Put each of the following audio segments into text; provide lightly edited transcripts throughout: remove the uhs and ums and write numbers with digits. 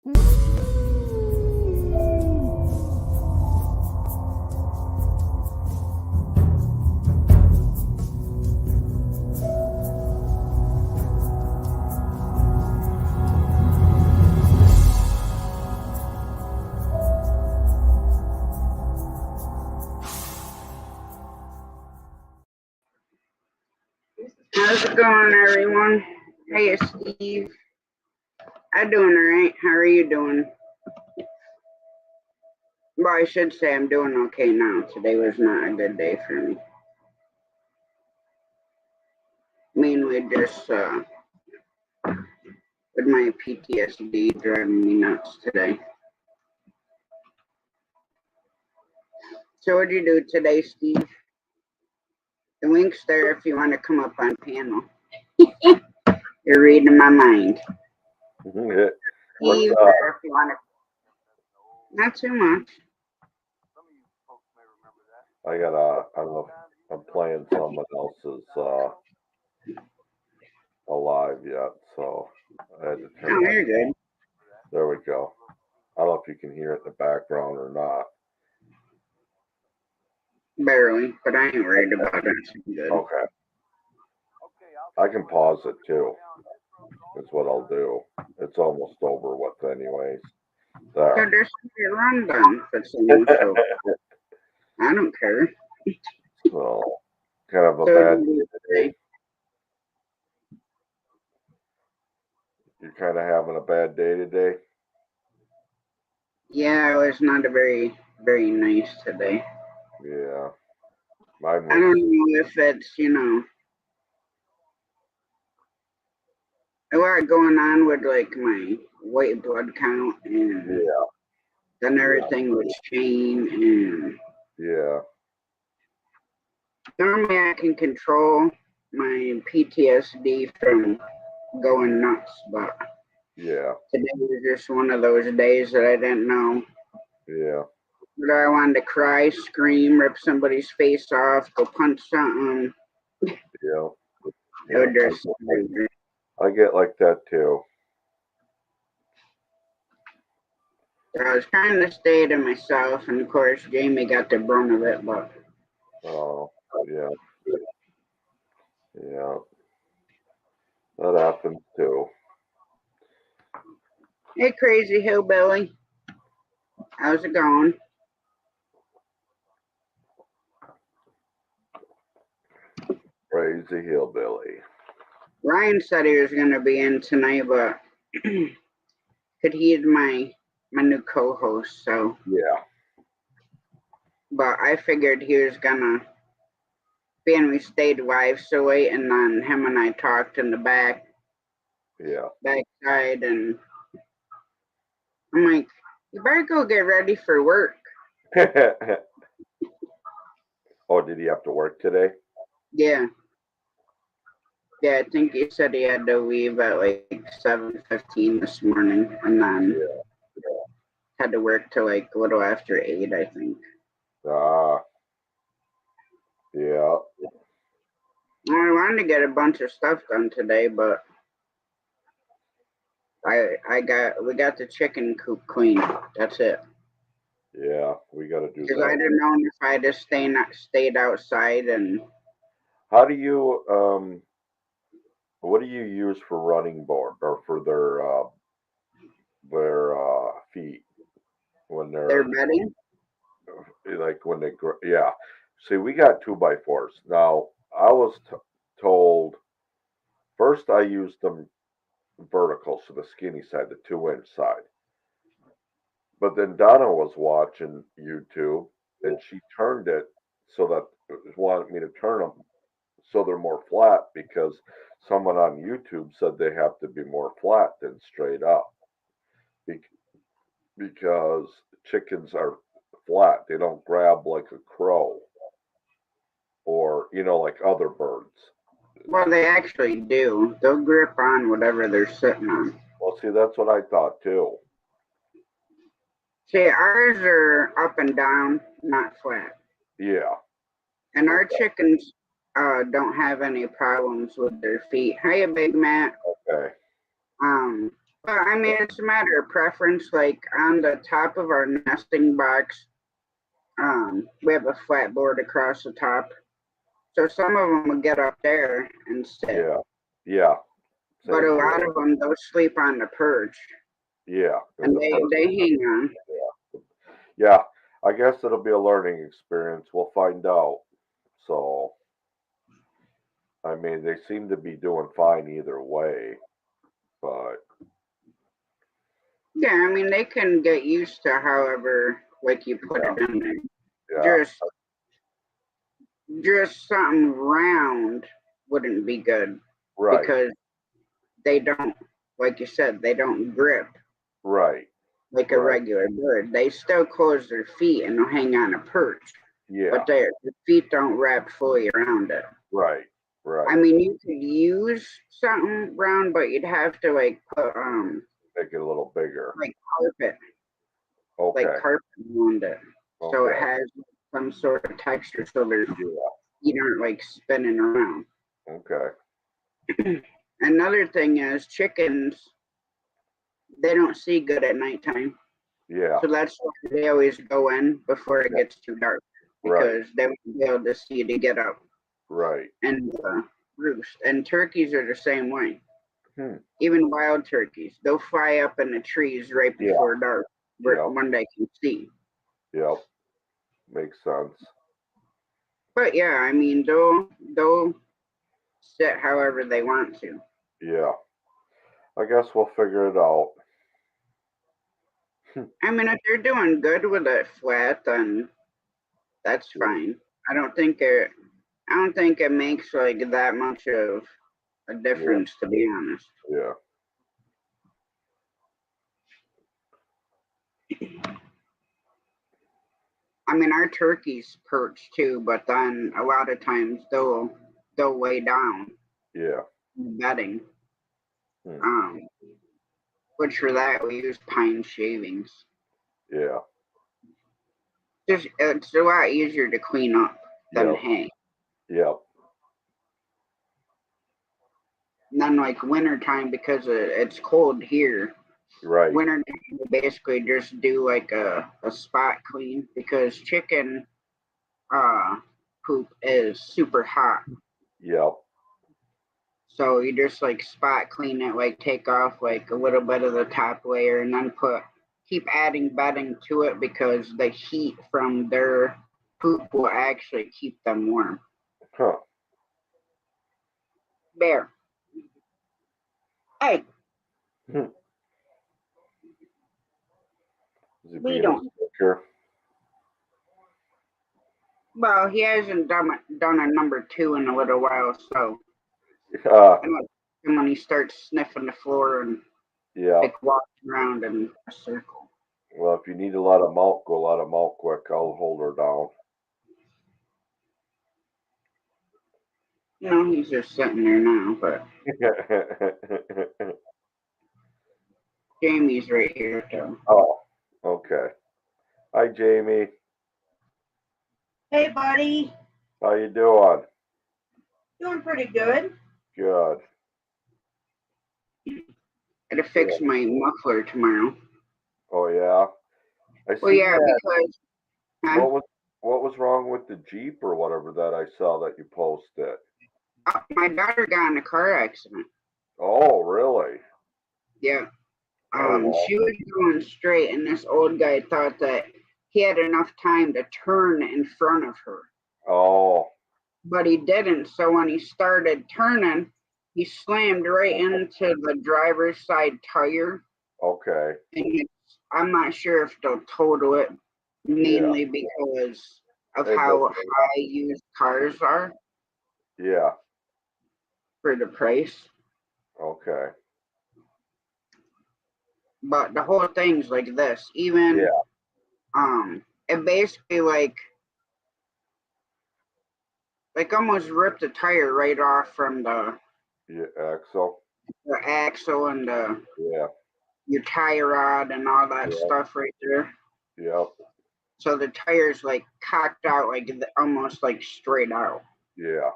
How's it going, everyone? Hey, it's Steve. I'm doing alright. How are you doing? Well, I should say I'm doing okay now. Today was not a good day for me. Mainly just with my PTSD driving me nuts today. So what'd you do today, Steve? The link's there if you want to come up on panel. You're reading my mind. Steve, if you want to. Not too much. I don't know, I'm playing someone else's alive yet, so I had to turn. Oh, you're good. There we go. I don't know if you can hear it in the background or not. Barely, but I ain't worried about it. It's good. Okay. I can pause it too. That's what I'll do. It's almost over with anyways. So There. there's a rundown for some show. I don't care. So kind of a bad day today. You're kind of having a bad day today? Yeah, it was not a very nice today. Yeah. Mine was. I don't know if it's, a lot going on with like my white blood count and then everything was changed and normally I can control my PTSD from going nuts, but today was just one of those days that I didn't know. Yeah. Whether I wanted to cry, scream, rip somebody's face off, go punch something. Yeah. I get like that too. I was trying to stay to myself, and of course, Jamie got the brunt of it, but. Oh, yeah. Yeah. That happens too. Hey, crazy hillbilly. How's it going? Crazy hillbilly. Ryan said he was going to be in tonight, but he's my new co-host, so. Yeah. But I figured he was going to be, and we stayed live so late, and then him and I talked in the back. Yeah. Backside, and I'm like, you better go get ready for work. Oh, did he have to work today? Yeah. Yeah, I think he said he had to leave at like 7:15 this morning, and then had to work till like a little after 8, I think. Yeah. Well, I wanted to get a bunch of stuff done today, but we got the chicken coop clean. That's it. Yeah, we got to do Because that. I didn't know if I just stayed outside and. How do you what do you use for running board or for their feet when They're bedding? Like when they see, we got 2x4s now. I was told first I used them vertical, so the skinny side, the 2-inch side, but then Donna was watching YouTube and she turned it so that wanted me to turn them so they're more flat, because someone on YouTube said they have to be more flat than straight up, because chickens are flat. They don't grab like a crow or, like other birds. Well, they actually do. They'll grip on whatever they're sitting on. Well, see, that's what I thought too. See, ours are up and down, not flat. Yeah. And our chickens don't have any problems with their feet. Hiya, Big Matt. Okay. Well, I mean, it's a matter of preference. Like on the top of our nesting box, we have a flat board across the top. So some of them will get up there and sit, Yeah, yeah, but same a here. lot of them they'll sleep on the perch, Yeah, and and the perk. they hang on. Yeah, I guess it'll be a learning experience. We'll find out. So, I mean, they seem to be doing fine either way, but Yeah, I mean they can get used to however like you put yeah, it in yeah, there. Just something round wouldn't be good right, because they don't, like you said, they don't grip right, like a right. regular bird. They still close their feet and they'll hang on a perch, Yeah, but the feet don't wrap fully around it. right, I right. mean, you could use something round, but you'd have to like put Make it a little bigger. like carpet, like Okay, carpet around it, so it okay. has some sort of texture, so their Yeah, feet aren't like spinning around. okay. Another thing is chickens, they don't see good at nighttime. Yeah, So that's why they always go in before it yeah, gets too dark right, because they won't be able to see to get up right. and roost. And turkeys are the same way. Hmm. Even wild turkeys, they'll fly up in the trees right Yeah, before dark where yep, one they can see. yep. Makes sense. But yeah, I mean they'll sit however they want to. Yeah, I guess we'll figure it out. I mean if they're doing good with it flat, then that's fine. I don't think it I don't think it makes like that much of a Yeah, difference to be honest. yeah, I mean, our turkeys perch too, but then a lot of times they'll lay down yeah. bedding. Hmm. Um, which for that we use pine shavings. Yeah, Just it's a lot easier to clean up than yep, hay. yep. And then like wintertime because it's cold here. Right, Wintertime we basically just do like a spot clean because chicken uh poop is super hot. yep. So you just like spot clean it, like take off like a little bit of the top layer and then keep adding bedding to it because the heat from their poop will actually keep them warm. Huh. Bear. Hey, Hmm. Is he we being a don't. sticker? Well, he hasn't done a number two in a little while, so Uh, I don't know when he starts sniffing the floor and yeah. like walking around in a circle. Well, if you need a lot of milk, go a lot of milk quick. I'll hold her down. You know, he's just sitting there now, but Jamie's right here, so. Oh, okay. Hi, Jamie. Hey, buddy. How you doing? Doing pretty good. Good. Gotta Good. fix my muffler tomorrow. Oh yeah. I Well, seen yeah, that. because huh? What was wrong with the Jeep or whatever that I saw that you posted? My daughter got in a car accident. Oh, really? Yeah. Oh well. She was going straight, and this old guy thought that he had enough time to turn in front of her, Oh, but he didn't. So when he started turning, he slammed right into the driver's side tire, okay. and I'm not sure if they'll total it, Yeah. mainly because of Hey, but how high used cars are yeah. for the price. Okay. But the whole thing's like this. Even Yeah. it basically like almost ripped the tire right off from Yeah. Axel. the axle and Yeah. your tire rod and all that Yeah. stuff right there. Yep. So the tire's like cocked out, like almost like straight out. Yeah.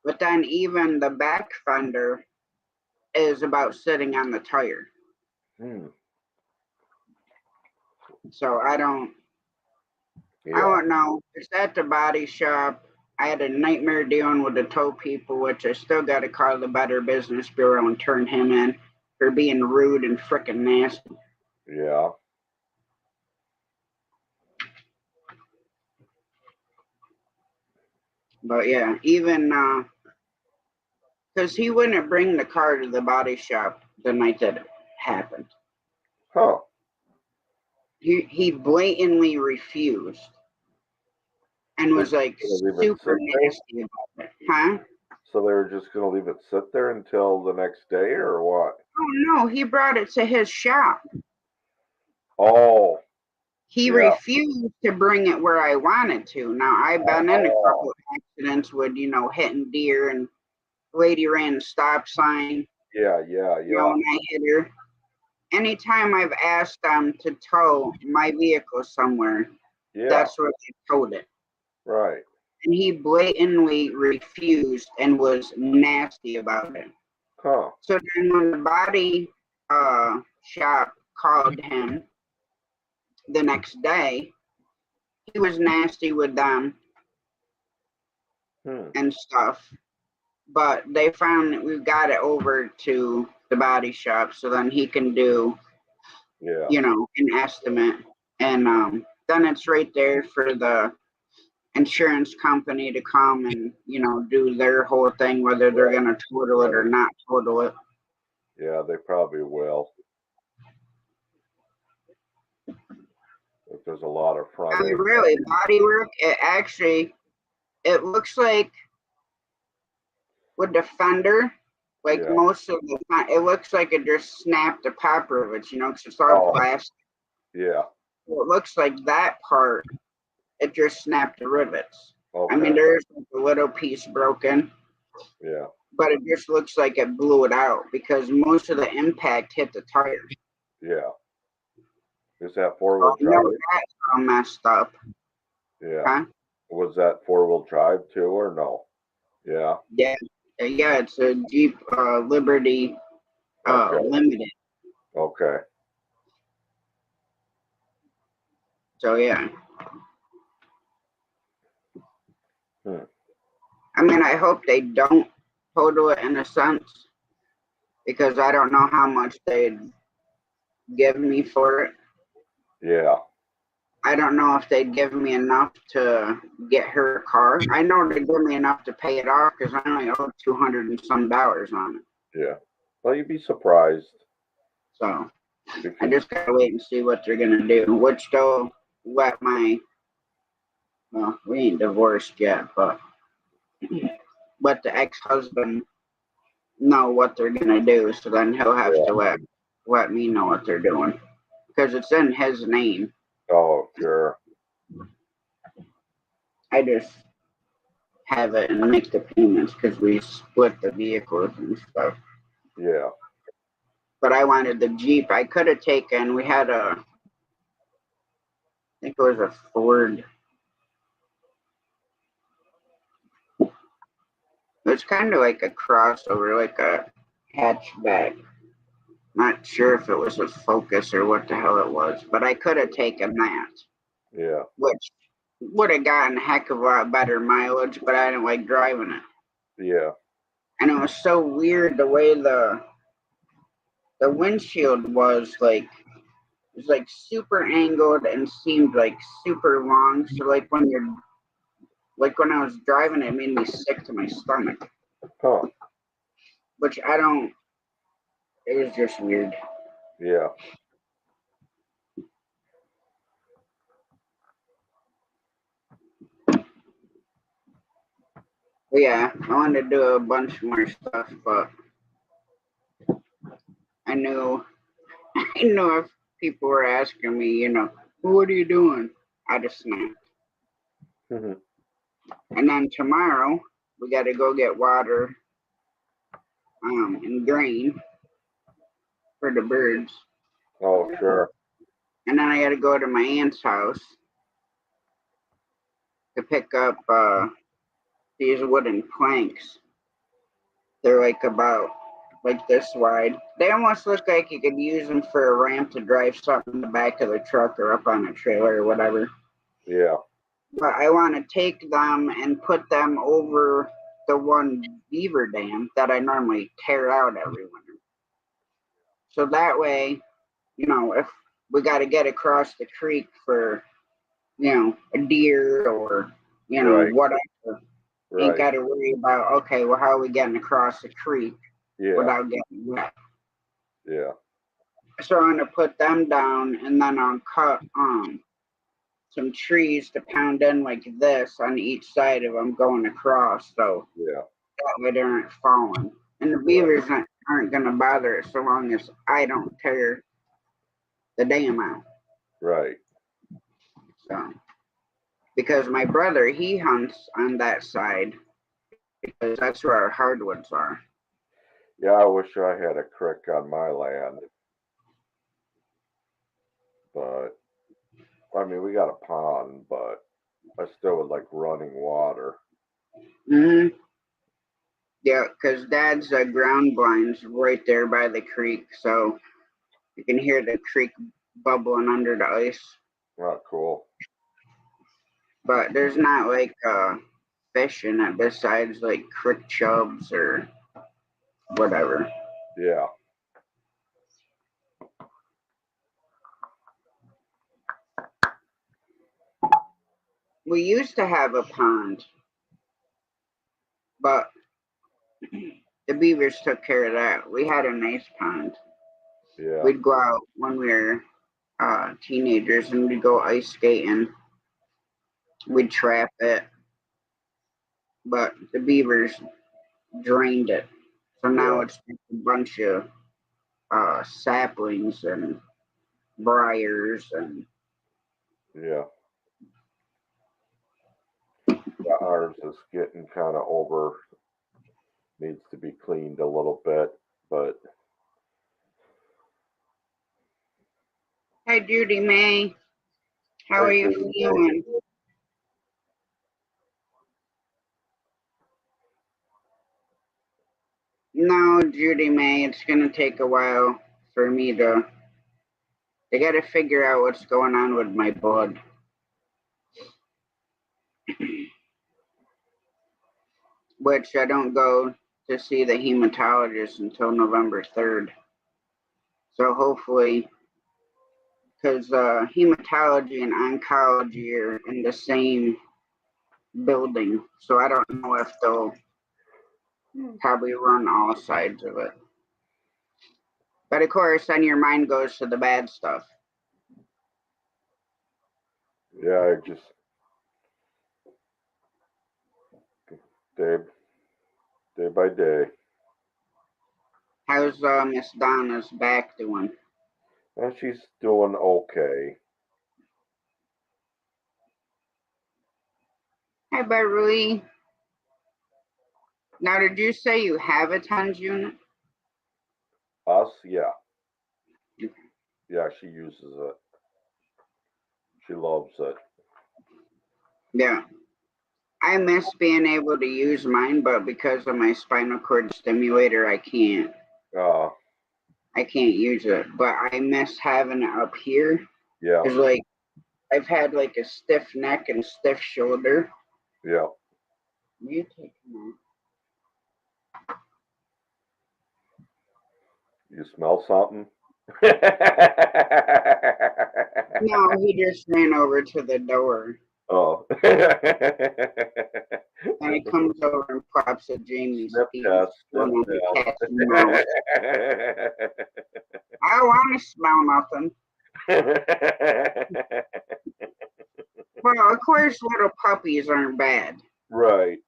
But then even the back fender is about sitting on the tire. Hmm. So I don't Yeah. know. It's at the body shop. I had a nightmare dealing with the tow people, which I still got to call the Better Business Bureau and turn him in for being rude and freaking nasty. Yeah. But yeah, even because he wouldn't bring the car to the body shop the night that it happened. Huh. He blatantly refused and They're was just like gonna leave it super sit there. nasty about it. Huh? So they were just gonna leave it sit there until the next day, or what? Oh no, he brought it to his shop. Oh. He Yeah. refused to bring it where I wanted to. Now I've been in a couple of accidents with, hitting deer, and lady ran the stop sign, Yeah. and I hit her. Anytime I've asked them to tow my vehicle somewhere, Yeah. that's where they towed it. Right. And he blatantly refused and was nasty about it. Huh. So then when the body shop called him the next day, he was nasty with them Hmm. and stuff. But they found that we've got it over to the body shop, so then he can do, Yeah. an estimate. And then it's right there for the insurance company to come and, do their whole thing, whether they're going to total it or not total it. Yeah. They probably will. If there's a lot of front I mean, end. really, body work, it looks like with the fender, like Yeah. most of the time, it looks like it just snapped the popper of it, because it's all Oh. plastic. Yeah. So it looks like that part, it just snapped the rivets. Okay. I mean, there's like a little piece broken, Yeah. but it just looks like it blew it out because most of the impact hit the tire. Yeah. Is that So four-wheel I know drive? that's all messed up. Yeah. Huh? Was that four-wheel drive too, or no? Yeah. Yeah, it's a Jeep Liberty Okay. Limited. Okay. So yeah. Hmm. I mean, I hope they don't total it in a sense because I don't know how much they'd give me for it. Yeah. I don't know if they'd give me enough to get her a car. I know they'd give me enough to pay it off because I only owe $200 and some on it. Yeah. Well, you'd be surprised So I because just gotta wait and see what they're gonna do. Which they'll let we ain't divorced yet, but let the ex-husband know what they're gonna do. So then he'll have yeah. to let me know what they're doing because it's in his name. Oh, sure. I just have it and make the payments because we split the vehicles and stuff. Yeah. But I wanted the Jeep. I could have taken. We had I think it was a Ford. It's kind of like a crossover, like a hatchback. Not sure if it was a Focus or what the hell it was, but I could have taken that, Yeah. which would have gotten a heck of a lot better mileage, but I didn't like driving it. Yeah. And it was so weird the way the windshield was like it was like super angled and seemed like super long. So when I was driving it made me sick to my stomach. Huh. Which I don't it was just weird. Yeah. But yeah, I wanted to do a bunch more stuff, but I knew I knew if people were asking me, what are you doing? I just snapped. Hmm. And then tomorrow we got to go get water and grain for the birds. Oh, sure. And then I got to go to my aunt's house to pick up these wooden planks. They're like about like this wide. They almost look like you could use them for a ramp to drive something in the back of the truck or up on a trailer or whatever. Yeah. But I want to take them and put them over the one beaver dam that I normally tear out every winter. So that way, if we got to get across the creek for, a deer or, Right. whatever, ain't Right. got to worry about, okay, well, how are we getting across the creek Yeah. without getting wet? Yeah. So I'm going to put them down and then I'll cut some trees to pound in like this on each side of them going across. So Yeah. that way they aren't falling. And the beavers aren't going to bother it so long as I don't tear the dam out. Right. So, because my brother, he hunts on that side because that's where our hardwoods are. Yeah, I wish I had a creek on my land. But I mean, we got a pond, but I still would like running water. Hmm. Yeah, because Dad's ground blinds right there by the creek, so you can hear the creek bubbling under the ice. Not cool. But there's not like fish in it besides like creek chubs or whatever. Yeah. We used to have a pond, but the beavers took care of that. We had a nice pond. Yeah. We'd go out when we were teenagers and we'd go ice skating. We'd trap it, but the beavers drained it. So now Yeah. it's just a bunch of saplings and briars and Yeah. Ours is getting kind of over. Needs to be cleaned a little bit, but Hi Judy May, how I are you do. feeling? No, Judy May, it's gonna take a while for me to. They got to figure out what's going on with my blood. Which I don't go to see the hematologist until November 3rd. So hopefully, because hematology and oncology are in the same building, so I don't know if they'll probably run all sides of it. But of course, then your mind goes to the bad stuff. Yeah, I just day day by day. How's Miss Donna's back doing? And she's doing okay. Hi, Beverly. Now, did you say you have a tons unit? Us, yeah. Yeah, she uses it. She loves it. Yeah. I miss being able to use mine, but because of my spinal cord stimulator, I can't. Uh, I can't use it. But I miss having it up here. yeah, Cause like I've had like a stiff neck and stiff shoulder. yeah. You take him You smell something? No, he just ran over to the door. Oh. And he comes over and pops at Jamie's Sniff feet, test, sniff on the cat's mouth. test. I don't want to smell nothing. Well, of course, little puppies aren't bad. Right.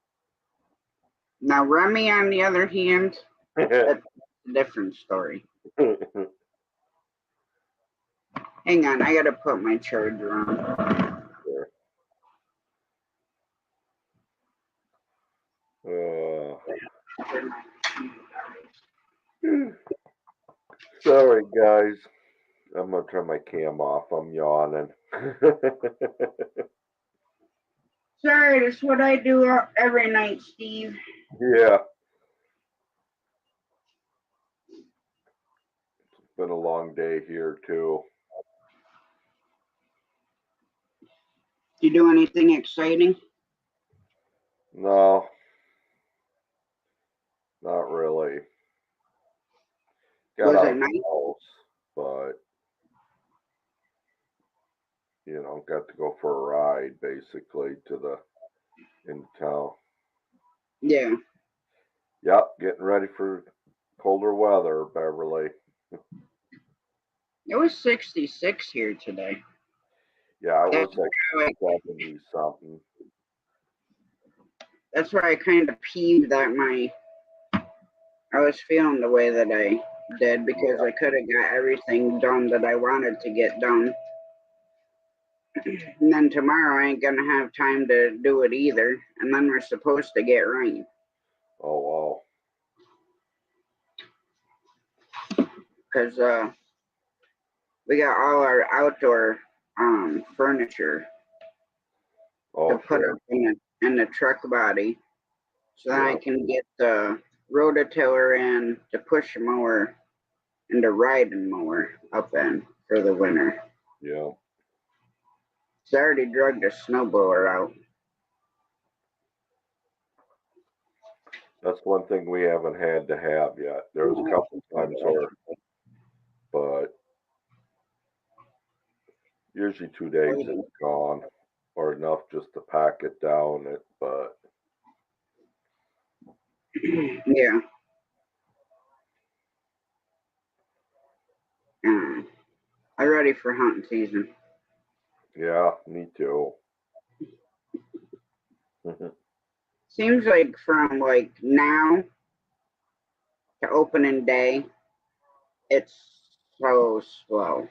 Now, Remy, on the other hand, that's a different story. Hang on, I gotta put my charger on. Sorry, guys. I'm gonna turn my cam off. I'm yawning. Sorry, that's what I do every night, Steve. Yeah. been a long day here too. You do anything exciting? No, not really. Got Was out it of the nice? house, but got to go for a ride basically in town. Yeah. Yep, getting ready for colder weather, Beverly. It was 66 here today. Yeah, it was That's like why, 70 something. that's why I kind of peeved that I was feeling the way that I did because I could have got everything done that I wanted to get done. And then tomorrow I ain't gonna have time to do it either. And then we're supposed to get rain. Oh wow. Because we got all our outdoor furniture to Oh put sure. up in the truck body. So then I Yeah. can get the rototiller in, the push mower, and the riding mower up in for the winter. Yeah. So I already drug the snowblower out. That's one thing we haven't had to have yet. There was a couple times where, but usually 2 days it's gone, or enough just to pack it down. But Yeah. I'm ready for hunting season. yeah, me too. Seems like from like now to opening day, it's so slow.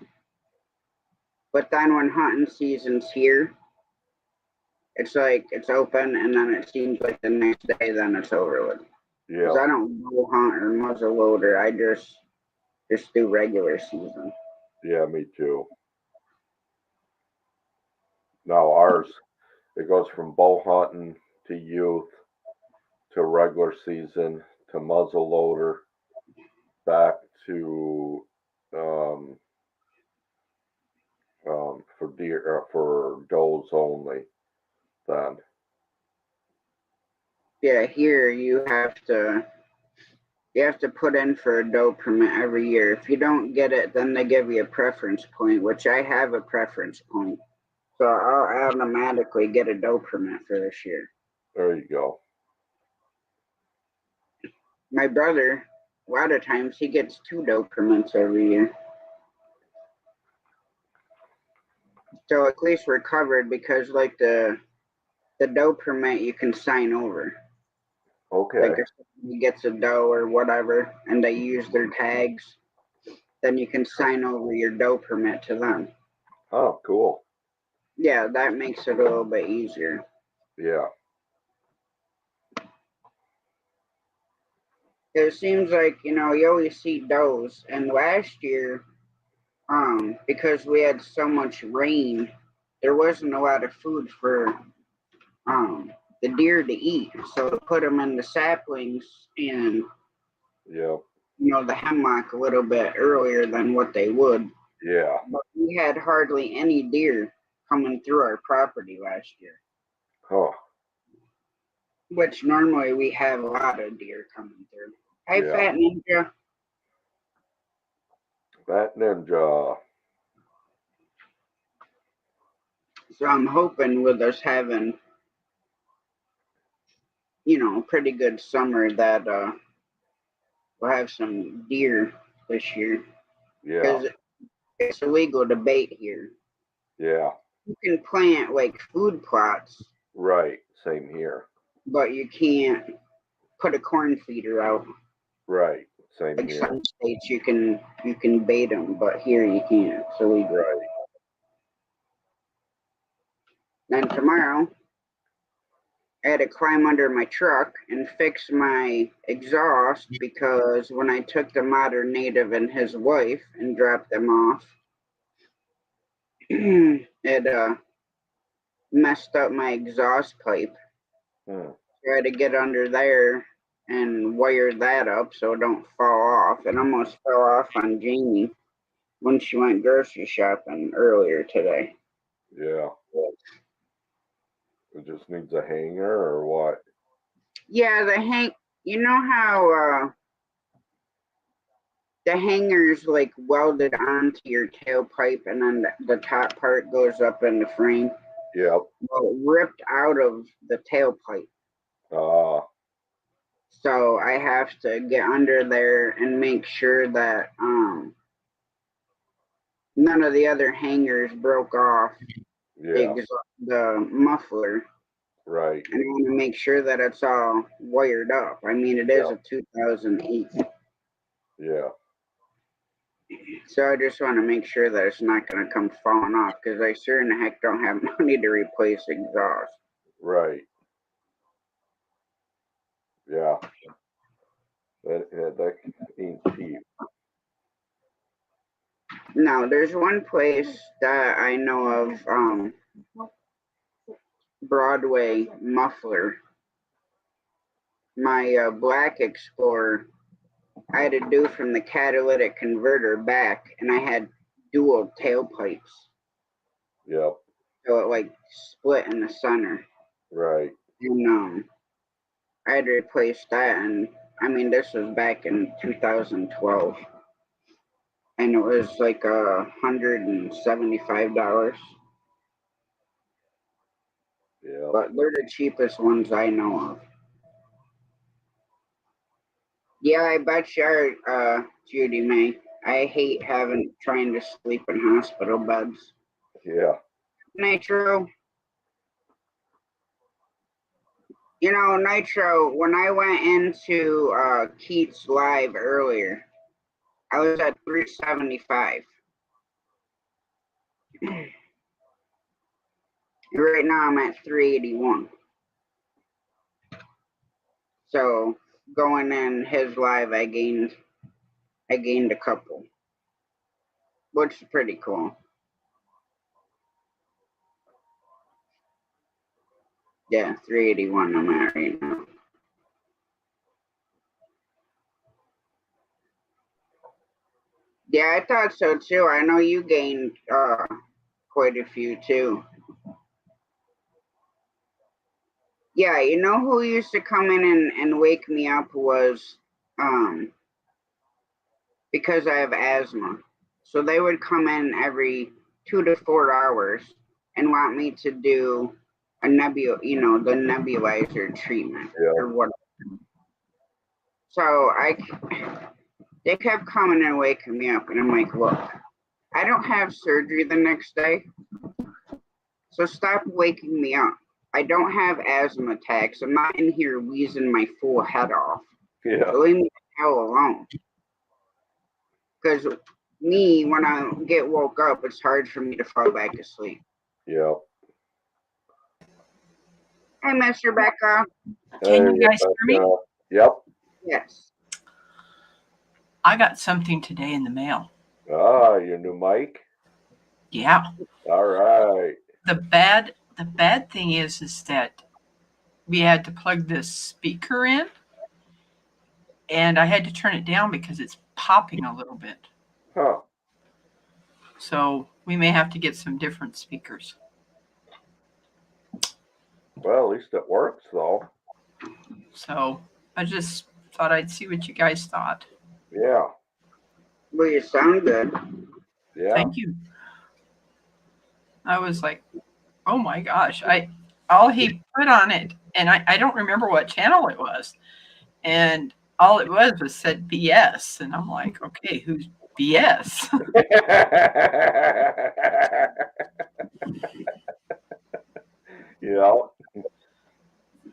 But then when hunting season's here, it's like it's open, and then it seems like the next day, then it's over with. Because Yeah, I don't bow hunt or muzzle loader. I just do regular season. yeah, me too. Now ours, it goes from bow hunting to youth to regular season to muzzle loader back to um, for deer for does only. Then Yeah, here you have to put in for a doe permit every year. If you don't get it, then they give you a preference point, which I have a preference point. So I'll automatically get a doe permit for this year. there you go. My brother, a lot of times he gets 2 doe permits every year. So at least we're covered because like the doe permit you can sign over. Like Okay. if somebody gets a doe or whatever and they use their tags, then you can sign over your doe permit to them. Oh, cool. Yeah, that makes it a little bit easier. Yeah. It seems like, you always see does. And last year, because we had so much rain, there wasn't a lot of food for um the deer to eat. So to put them in the saplings and Yeah. the hemlock a little bit earlier than what they would. Yeah. But we had hardly any deer coming through our property last year, Huh. which normally we have a lot of deer coming through. Hey, Yeah. Fat Ninja. That ninja. So I'm hoping with us having, a pretty good summer that we'll have some deer this year Yeah. because it's illegal to bait here. Yeah. You can plant like food plots, Right. Same here. but you can't put a corn feeder out. Right. Same Like here. some states you can bait them, but here you can't. It's illegal. Right. Then tomorrow I had to climb under my truck and fix my exhaust because when I took the modern native and his wife and dropped them off, it messed up my exhaust pipe. Hmm. So I had to get under there and wire that up so it don't fall off. It almost fell off on Jamie when she went grocery shopping earlier today. Yeah. It just needs a hanger or what? Yeah, you know how the hanger's like welded onto your tailpipe and then the top part goes up in the frame? Yep. Well, it ripped out of the tailpipe. So I have to get under there and make sure that none of the other hangers broke off Yeah. the muffler. Right. And I want to make sure that it's all wired up. I mean, it is a 2008. Yeah. So I just want to make sure that it's not going to come falling off because I sure in the heck don't have money to replace exhaust. Right. Yeah. That ain't cheap. Now, there's one place that I know of, Broadway Muffler. My Black Explorer, I had to do from the catalytic converter back, and I had dual tailpipes. Yep. So it like split in the center. Right. And I had to replace that, and I mean, this was back in 2012. And it was like $175. Yeah. But they're the cheapest ones I know of. Yeah, I bet you are, Judy May. I hate trying to sleep in hospital beds. Yeah. Nitro, you know, Nitro, when I went into Keats Live earlier, I was at 375. Right now I'm at 381. So going in his live, I gained a couple, which is pretty cool. Yeah, 381 I'm at right now. Yeah, I thought so too. I know you gained quite a few too. Yeah, you know who used to come in and wake me up was because I have asthma. So they would come in every 2 to 4 hours and want me to do the nebulizer treatment or whatever. So they kept coming and waking me up, and I'm like, look, I don't have surgery the next day, so stop waking me up. I don't have asthma attacks. I'm not in here wheezing my full head off. Yeah. So leave me the hell alone. Because me, when I get woke up, it's hard for me to fall back asleep. Yeah. Hey, Miss Rebecca. Can you guys hear me? Yep. Yes. I got something today in the mail. Your new mic? Yeah. All right. The bad thing is that we had to plug this speaker in, and I had to turn it down because it's popping a little bit. Huh. So we may have to get some different speakers. Well, at least it works, though. So I just thought I'd see what you guys thought. Yeah. Well, you sound good. Yeah. Thank you. I was like, oh my gosh. All he put on it, and I don't remember what channel it was. And all it was said BS. And I'm like, okay, who's BS? Yeah.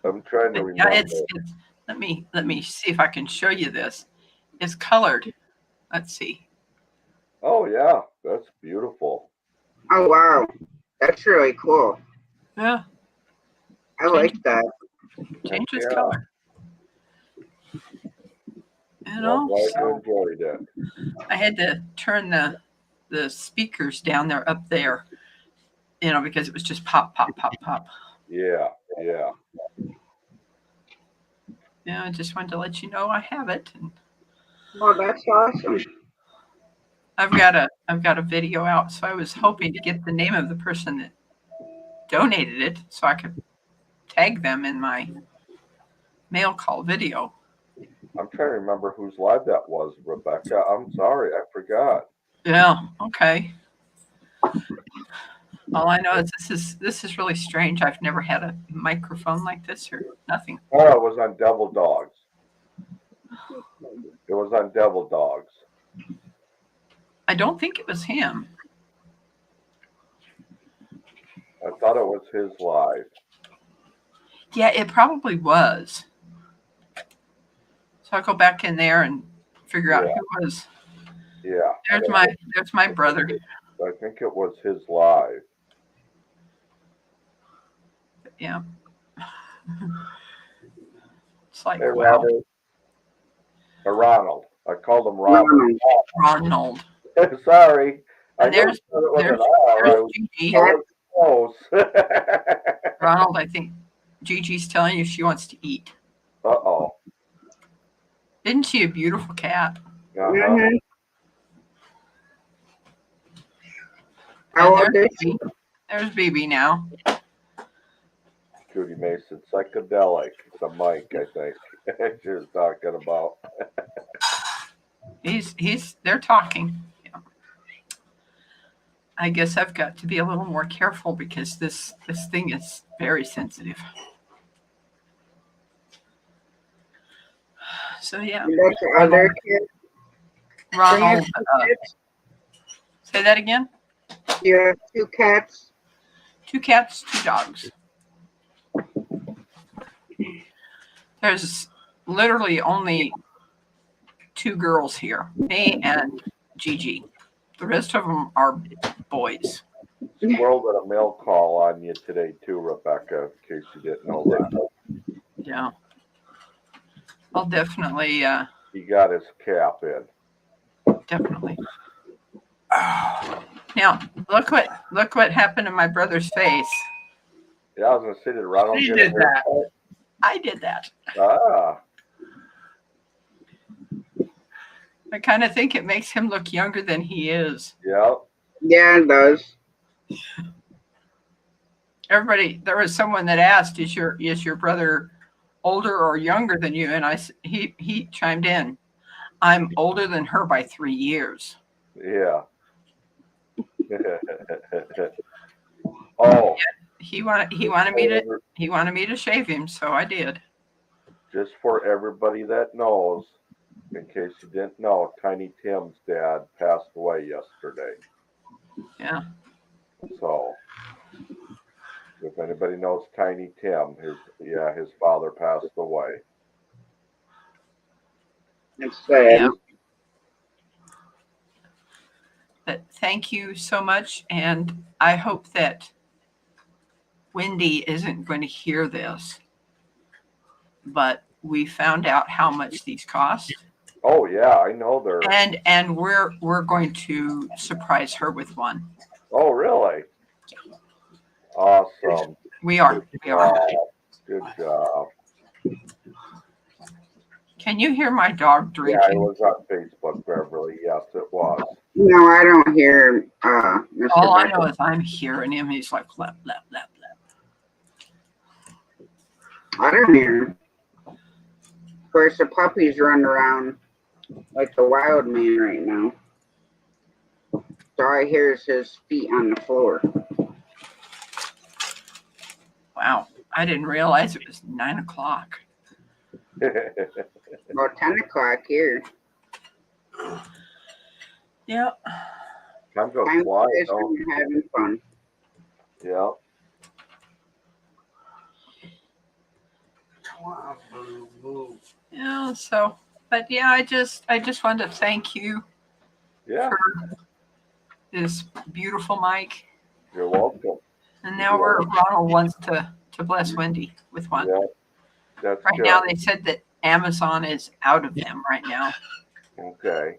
I'm trying to remember. Yeah, it's let me see if I can show you this. It's colored. Let's see. Oh, yeah. That's beautiful. Oh, wow. That's really cool. Yeah. I like that. Changes Yeah. color. You Well, know, I'm glad you so enjoyed it. I had to turn the speakers down there up there, because it was just pop, pop, pop, pop. Yeah. Yeah. Yeah, I just wanted to let you know I have it, and Oh, that's awesome. I've got a video out. So I was hoping to get the name of the person that donated it, so I could tag them in my mail call video. I'm trying to remember whose live that was, Rebecca. I'm sorry, I forgot. Yeah. Okay. All I know is this is really strange. I've never had a microphone like this or nothing. Oh, it was on Devil Dogs. It was on Devil Dogs. I don't think it was him. I thought it was his live. Yeah, it probably was. So I'll go back in there and figure out Yeah, who was. yeah. There's my brother. I think it was his live. Yeah. It's like Hey, wow. Robert. Ronald. I called him Robert. Ronald. Ronald. Sorry. I And knew it was an R. there's I was Gigi. close. Ronald, I think Gigi's telling you she wants to eat. Uh-oh. Isn't she a beautiful cat? Uh-huh. Mm-hmm. And How old is she? there's BB now. Judy Mason, psychedelic. The mic, I think. She was talking about. They're talking. Yeah. I guess I've got to be a little more careful because this thing is very sensitive. So yeah, That's the other kid. Ronald. Cats? Say that again. You have 2 cats? 2 cats, 2 dogs. There's literally only 2 girls here, me and Gigi. The rest of them are boys. Squirrel did a mail call on you today, too, Rebecca, in case you didn't know that. Yeah, I'll definitely, He got his cap in. definitely. Now, look what happened to my brother's face. Yeah, I was going to say, did Ronald He get did a that. haircut? I did that. Ah, I kind of think it makes him look younger than he is. yeah. Yeah, it does. There was someone that asked, "Is your brother older or younger than you?" And he chimed in, "I'm older than her by 3 years." Yeah. Oh, He wanted me to shave him, so I did. just for everybody that knows, in case you didn't know, Tiny Tim's dad passed away yesterday. Yeah. So, if anybody knows Tiny Tim, his father passed away. It's sad. Yeah. But thank you so much, and I hope that Wendy isn't going to hear this. But we found out how much these cost, Oh yeah, I know they're. and we're going to surprise her with one. Oh really? Awesome. We are. Good job. Can you hear my dog Yeah, it drinking? was on Facebook, Beverly. Yes, it was. No, I don't hear Mr. All I Becker. know is I'm hearing him. He's like, lap, lap, lap, lap. I don't hear him. Of course, the puppies run around like a wild man right now. So all I hear is his feet on the floor. Wow. I didn't realize it was 9 o'clock. About 10 o'clock here. Yeah. Time goes I'm flying. just having fun. Yeah. Yeah. So, but yeah, I just wanted to thank you Yeah. for this beautiful mic. You're welcome. And now Ronald wants to bless Wendy with one. Yeah. That's Right good. now, they said that Amazon is out of them right now. Okay.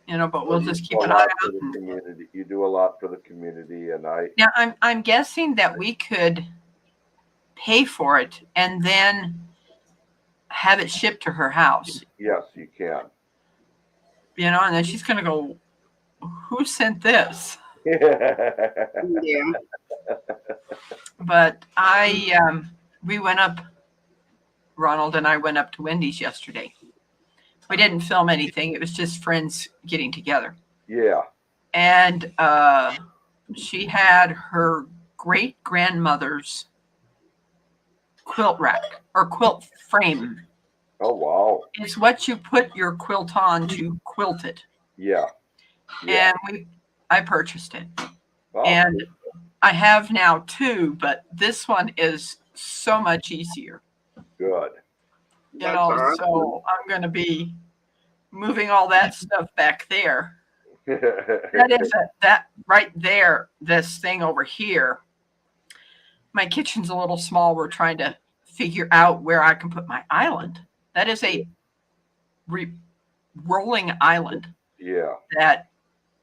But we'll just keep You do a an eye lot out. for the community. You do a lot for the community, and Now, I'm guessing that we could pay for it and then have it shipped to her house. Yes, you can. And then she's going to go, who sent this? Yeah. But we went up, Ronald and I went up to Wendy's yesterday. We didn't film anything. It was just friends getting together. Yeah. And she had her great grandmother's quilt rack or quilt frame. Oh, wow. It's what you put your quilt on to quilt it. Yeah. Yeah. And I purchased it. Oh, And I have now 2, but this one is so much easier. good. That's awesome. So I'm going to be moving all that stuff back there. That is that right there, this thing over here. My kitchen's a little small. We're trying to figure out where I can put my island. That is a rolling island. Yeah. That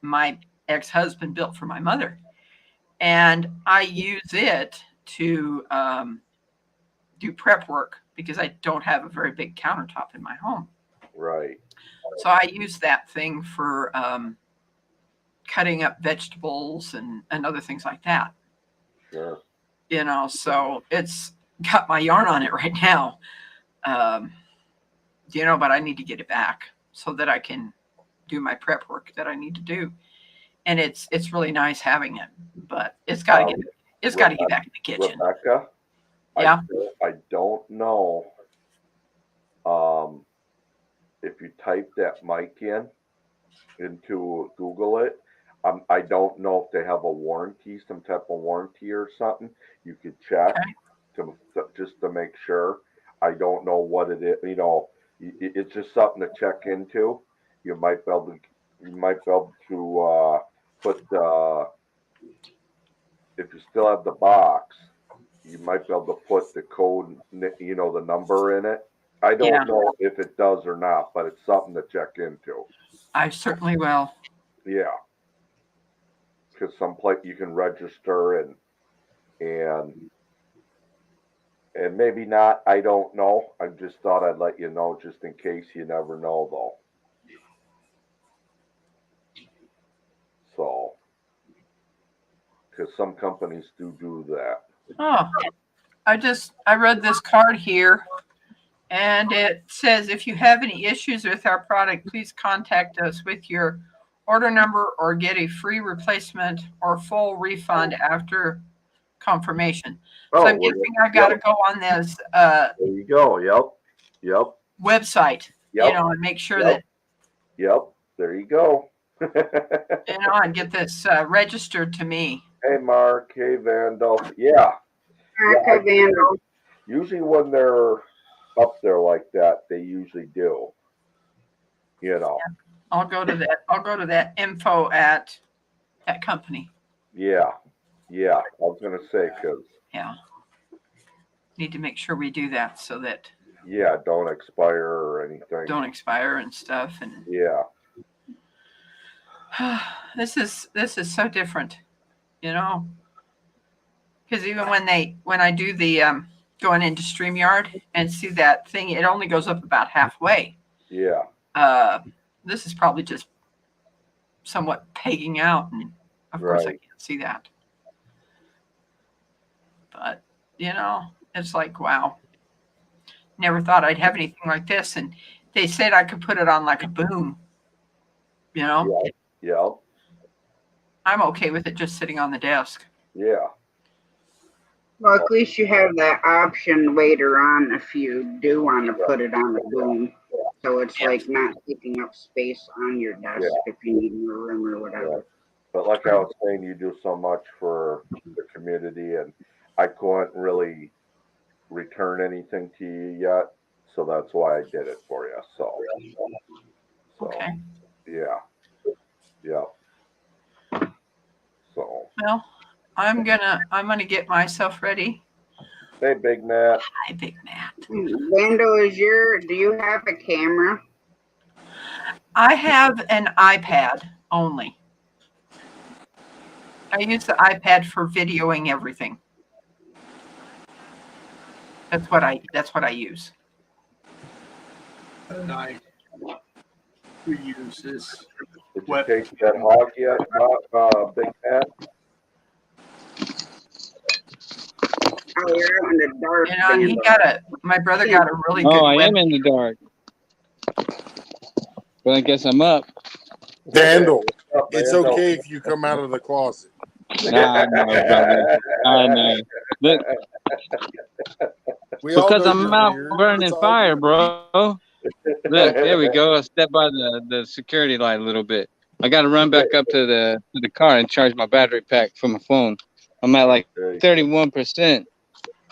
my ex-husband built for my mother. And I use it to do prep work because I don't have a very big countertop in my home. Right. So I use that thing for cutting up vegetables and other things like that. Sure. So it's got my yarn on it right now. But I need to get it back so that I can do my prep work that I need to do. And it's really nice having it, but it's got to get back in the kitchen. Rebecca, Yeah. I don't know if you type that mic into Google it. I don't know if they have a warranty, some type of warranty or something. You could check just to make sure. I don't know what it is. It's just something to check into. You might be able to put if you still have the box, you might be able to put the code, the number in it. I don't know if it does or not, but it's something to check into. I certainly will. Yeah. Because someplace you can register and maybe not. I don't know. I just thought I'd let you know just in case. You never know, though. So, because some companies do that. Oh, I read this card here, and it says, if you have any issues with our product, please contact us with your order number or get a free replacement or full refund after confirmation. So I'm guessing I've got to go on this there you go. Yep. Website, and make sure that. Yep. There you go. And get this registered to me. Hey, Mark. Hey, Vandal. Yeah. Hey, Vandal. Usually when they're up there like that, they usually do. Yeah. I'll go to that info at that company. Yeah. I was gonna say because. Yeah. Need to make sure we do that so that. Yeah, don't expire or anything. Don't expire and stuff, and. Yeah. This is so different, because even when I do the going into StreamYard and see that thing, it only goes up about halfway. Yeah. This is probably just somewhat pegging out, and of course I can't see that. But it's like, wow, never thought I'd have anything like this, and they said I could put it on like a boom. Yeah. I'm okay with it just sitting on the desk. Yeah. Well, at least you have that option later on if you do want to put it on the boom. So it's like not taking up space on your desk if you need more room or whatever. Yeah. But like I was saying, you do so much for the community, and I couldn't really return anything to you yet. So that's why I did it for you. So okay. Yeah. So. Well, I'm gonna get myself ready. Hey, Big Matt. Hi, Big Matt. Lando, do you have a camera? I have an iPad only. I use the iPad for videoing everything. That's what I use. and I we use this. Did you What? taste that hog yet, Big Matt? Oh, you're out in the dark, You know, he Vandal. got my brother got a really good Oh, I web. am in the dark. But I guess I'm up. Vandal, What's up, it's Vandal? okay if you come out of the closet. I know, brother. I know. Look, We all because know I'm you're out weird. burning It's all fire, good. bro. Look, there we go. I stepped by the security light a little bit. I got to run back up to the car and charge my battery pack for my phone. I'm at like 31%.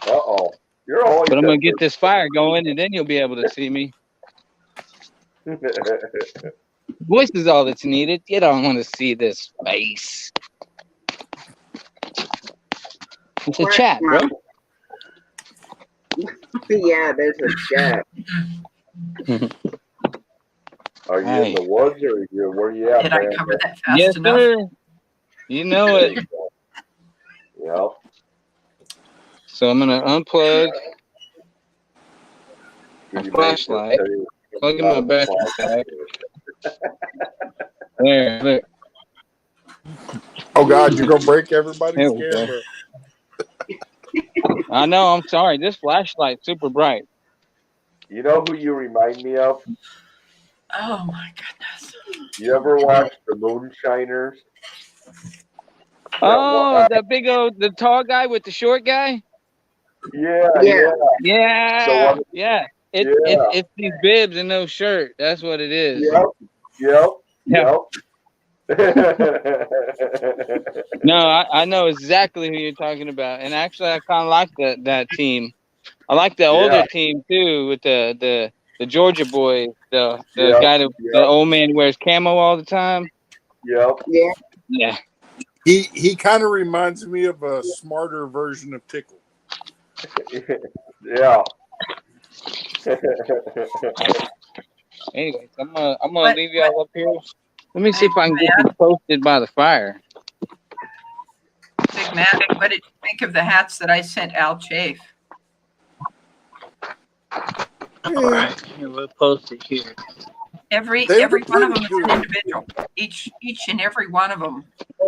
Uh-oh. You're always But I'm going at to get this fire going, and then you'll be able to see me. Voice is all that's needed. You don't want to see this face. It's a chat, bro. Yeah, there's a chat. Are you in the woods or where you at, Did I man? cover that fast Yes, enough? sir. You know it. Yep. So I'm going to unplug my You flashlight, made plug in my battery pack. There, look. Oh God, you're gonna break everybody's There we go. camera. I know, I'm sorry. This flashlight's super bright. You know who you remind me of? Oh my goodness. You ever watch the Moonshiners? Oh, the tall guy with the short guy? Yeah. Yeah. So Yeah. It's these bibs and no shirt. That's what it is. Yep. Yeah. No, I know exactly who you're talking about. And actually I kinda like that team. I like the older team too, with the Georgia boy, the guy the old man who wears camo all the time. Yep. Yeah. He kind of reminds me of a smarter version of Tickle. Yeah. Anyways, I'm gonna leave y'all up here. Let me see if I can get you posted by the fire. Big Matt, what did you think of the hats that I sent Al Chafe? All right, here, we'll post it here. Every one of them is an individual. Each and every one of them.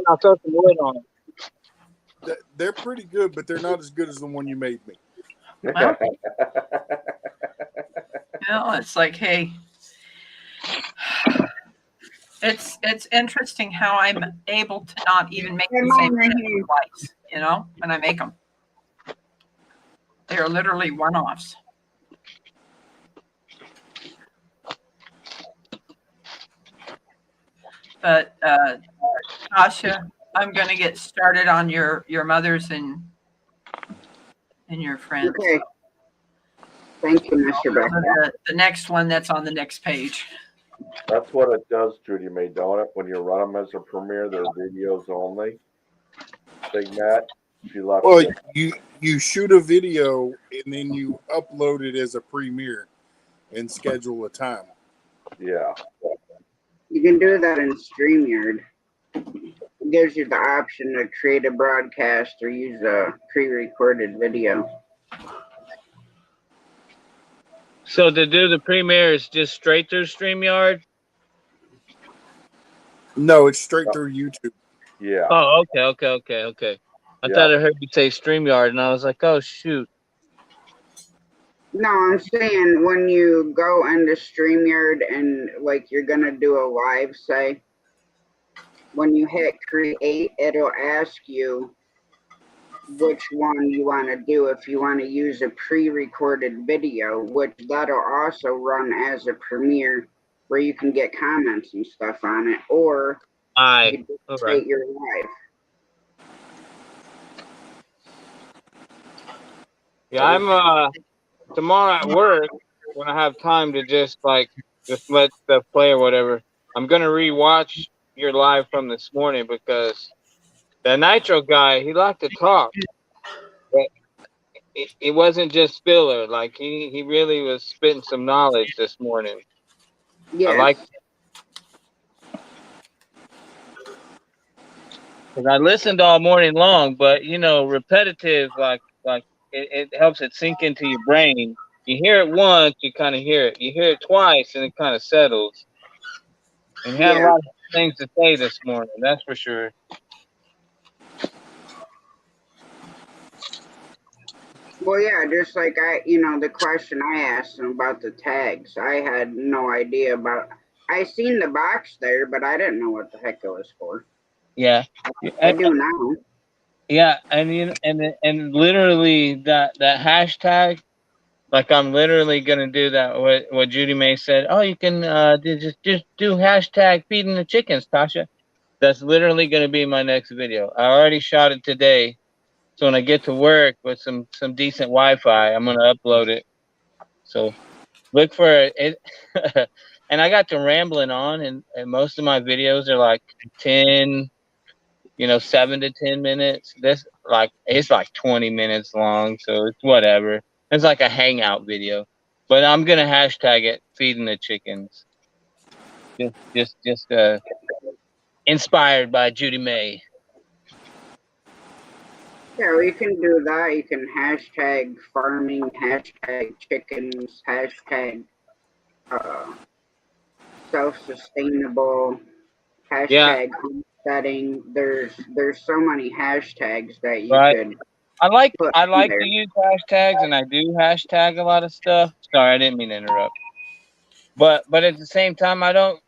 I'll throw some wood on it. They're pretty good, but they're not as good as the one you made me. Well, it's like, hey, it's interesting how I'm able to not even make the same thing twice, you know, when I make them. They are literally one-offs. But Tasha, I'm going to get started on your mothers and your friends. Okay. Thank you, Mr. Becker. The next one that's on the next page. That's what it does, Judy May, don't it? When you run them as a premiere, they're videos only. Big Matt, she left. Well, you shoot a video and then you upload it as a premiere and schedule a time. Yeah. You can do that in StreamYard. It gives you the option to create a broadcast or use a pre-recorded video. So to do the premiere is just straight through StreamYard? No, it's straight through YouTube. Yeah. Oh, okay. I thought I heard you say StreamYard, and I was like, oh, shoot. No, I'm saying when you go into StreamYard and like you're gonna do a live, say, when you hit create, it'll ask you which one you want to do. If you want to use a pre-recorded video, which that'll also run as a premiere where you can get comments and stuff on it, or you just create your live. Yeah, I'm tomorrow at work when I have time to just let stuff play or whatever. I'm gonna rewatch your live from this morning because the Nitro guy, he liked to talk, but it wasn't just filler. Like he really was spitting some knowledge this morning. Yeah. I like. Because I listened all morning long, but repetitive, like it helps it sink into your brain. you hear it once, you kind of hear it. You hear it twice, and it kind of settles. And he had a Yeah. lot of things to say this morning, that's for sure. Well, yeah, just like the question I asked him about the tags, I had no idea about. I seen the box there, but I didn't know what the heck it was for. Yeah, I do now. yeah, and literally that hashtag. Like I'm literally gonna do that. What Judy May said. Oh, you can just do hashtag feeding the chickens, Tasha. That's literally gonna be my next video. I already shot it today, so when I get to work with some decent Wi-Fi, I'm gonna upload it. So look for it. And I got to rambling on, and most of my videos are like 10, 7 to 10 minutes. This it's like 20 minutes long, so it's whatever. It's like a hangout video, but I'm gonna hashtag it feeding the chickens. Just inspired by Judy May. Yeah, we can do that. You can hashtag farming, hashtag chickens, hashtag self-sustainable, Yeah, hashtag homesteading. There's so many hashtags that you right. could put I in like there. to use hashtags, and I do hashtag a lot of stuff. Sorry, I didn't mean to interrupt. But at the same time, I don't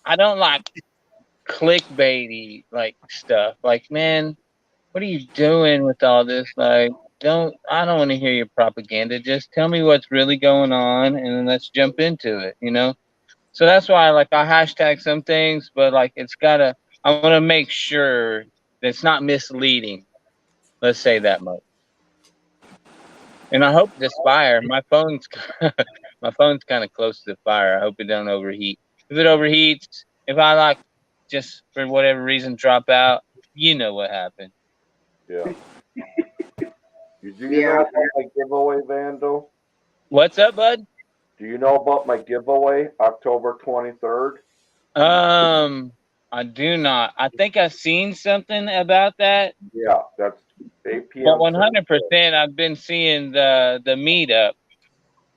like clickbaity like stuff. Like, man, what are you doing with all this? Like, I don't want to hear your propaganda. Just tell me what's really going on, and then let's jump into it. So that's why, like, I hashtag some things, but like, I want to make sure that it's not misleading. Let's say that much. And I hope this fire, my phone's kind of close to the fire. I hope it don't overheat. If it overheats, if I like just for whatever reason drop out, you know what happened. Yeah. Do you know Yeah, about my giveaway, Vandal? What's up, bud? Do you know about my giveaway, October 23rd? I do not. I think I've seen something about that, Yeah, that's 8 but p.m. Central. 100% I've been seeing the meetup.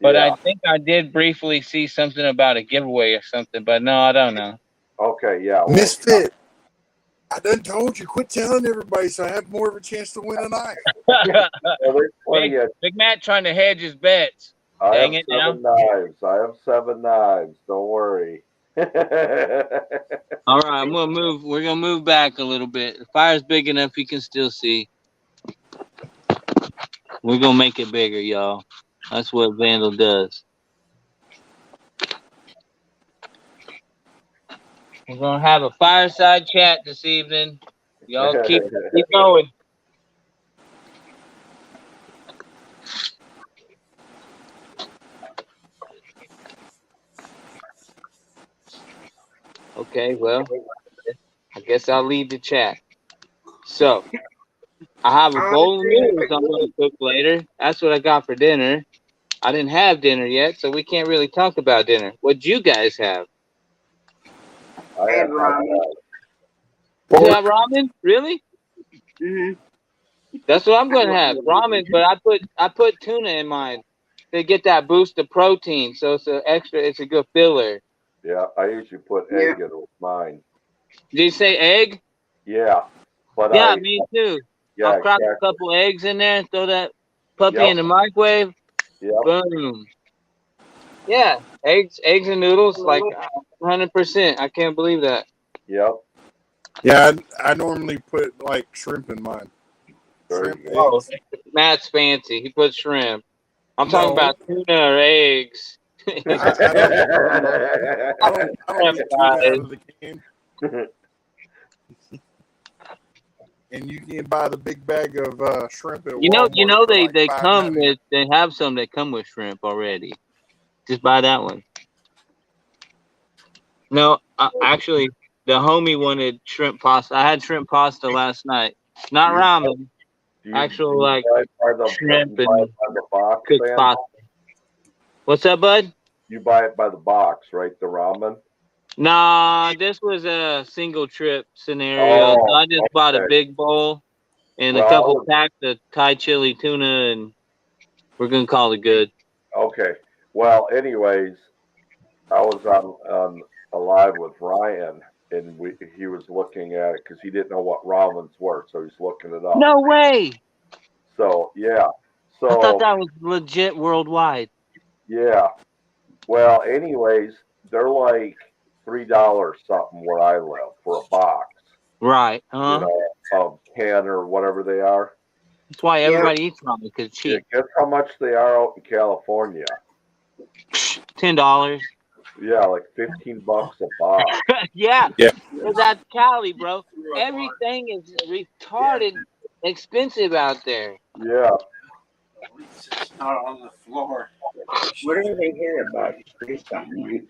But I Yeah. think I did briefly see something about a giveaway or something, but no, I don't know. Okay. Yeah. Well, Misfit. I done told you, quit telling everybody so I have more of a chance to win a knife. there's plenty of. Big Matt trying to hedge his bets. I Dang have it now. 7 knives. I have 7 knives. Don't worry. All right, I'm gonna move. We're gonna move back a little bit. The fire's big enough you can still see. We're gonna make it bigger, y'all. That's what Vandal does. We're gonna have a fireside chat this evening. Y'all keep going. Okay, well, I guess I'll lead the chat. So, I have a bowl of noodles I'm going to cook later. That's what I got for dinner. I didn't have dinner yet, so we can't really talk about dinner. What'd you guys have? I have ramen. You have ramen? Really? Mm-hmm. That's what I'm going to have. Ramen, but I put tuna in mine to get that boost of protein, so it's a good filler. Yeah, I usually put egg in mine. Did you say egg? Yeah, but Yeah, me too. Yeah, I'll crack a couple eggs in there, throw that puppy in the microwave. Yep. Boom. Yeah, eggs and noodles, like 100%. I can't believe that. Yep. Yeah, I normally put like shrimp in mine. Shrimp, eggs. Matt's fancy. He puts shrimp. I'm talking about tuna or eggs. I don't get tuna out of the can. And you can buy the big bag of shrimp at Walmart. They come with. They have some that come with shrimp already. Just buy that one. No, actually, the homie wanted shrimp pasta. I had shrimp pasta last night. Not ramen. Actual like shrimp and cooked pasta. What's up, bud? You buy it by the box, right? The ramen. Nah, this was a single trip scenario. So I just bought a big bowl and a couple packs of Thai chili tuna, and we're gonna call it good. Okay. Well, anyways, I was on a live with Ryan, and he was looking at it because he didn't know what ramens were, so he's looking it up. No way. So yeah, I thought so that was legit worldwide. yeah. Well, anyways, they're like $3 something where I live for a box, Right. you know, of can or whatever they are. That's why Yeah. everybody eats ramen because it's Yeah, cheap. guess how much they are out in California? $10. Yeah, like $15 a box. Yeah. Yeah. That's Cali, bro. Everything is retarded expensive out there. Yeah. At least it's not on the floor. What are they here about? Say something.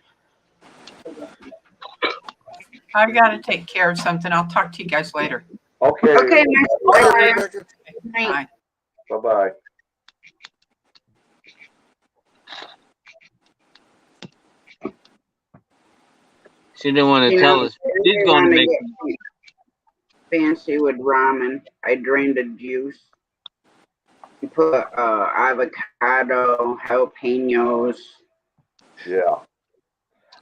I've got to take care of something. I'll talk to you guys later. Okay. Okay, nice to All meet right, you. Rebecca. Night. Bye. Bye bye. She didn't want to You tell know, us. I She's really going to want to make. get fancy with ramen. I drained the juice. You put avocado, jalapenos. Yeah.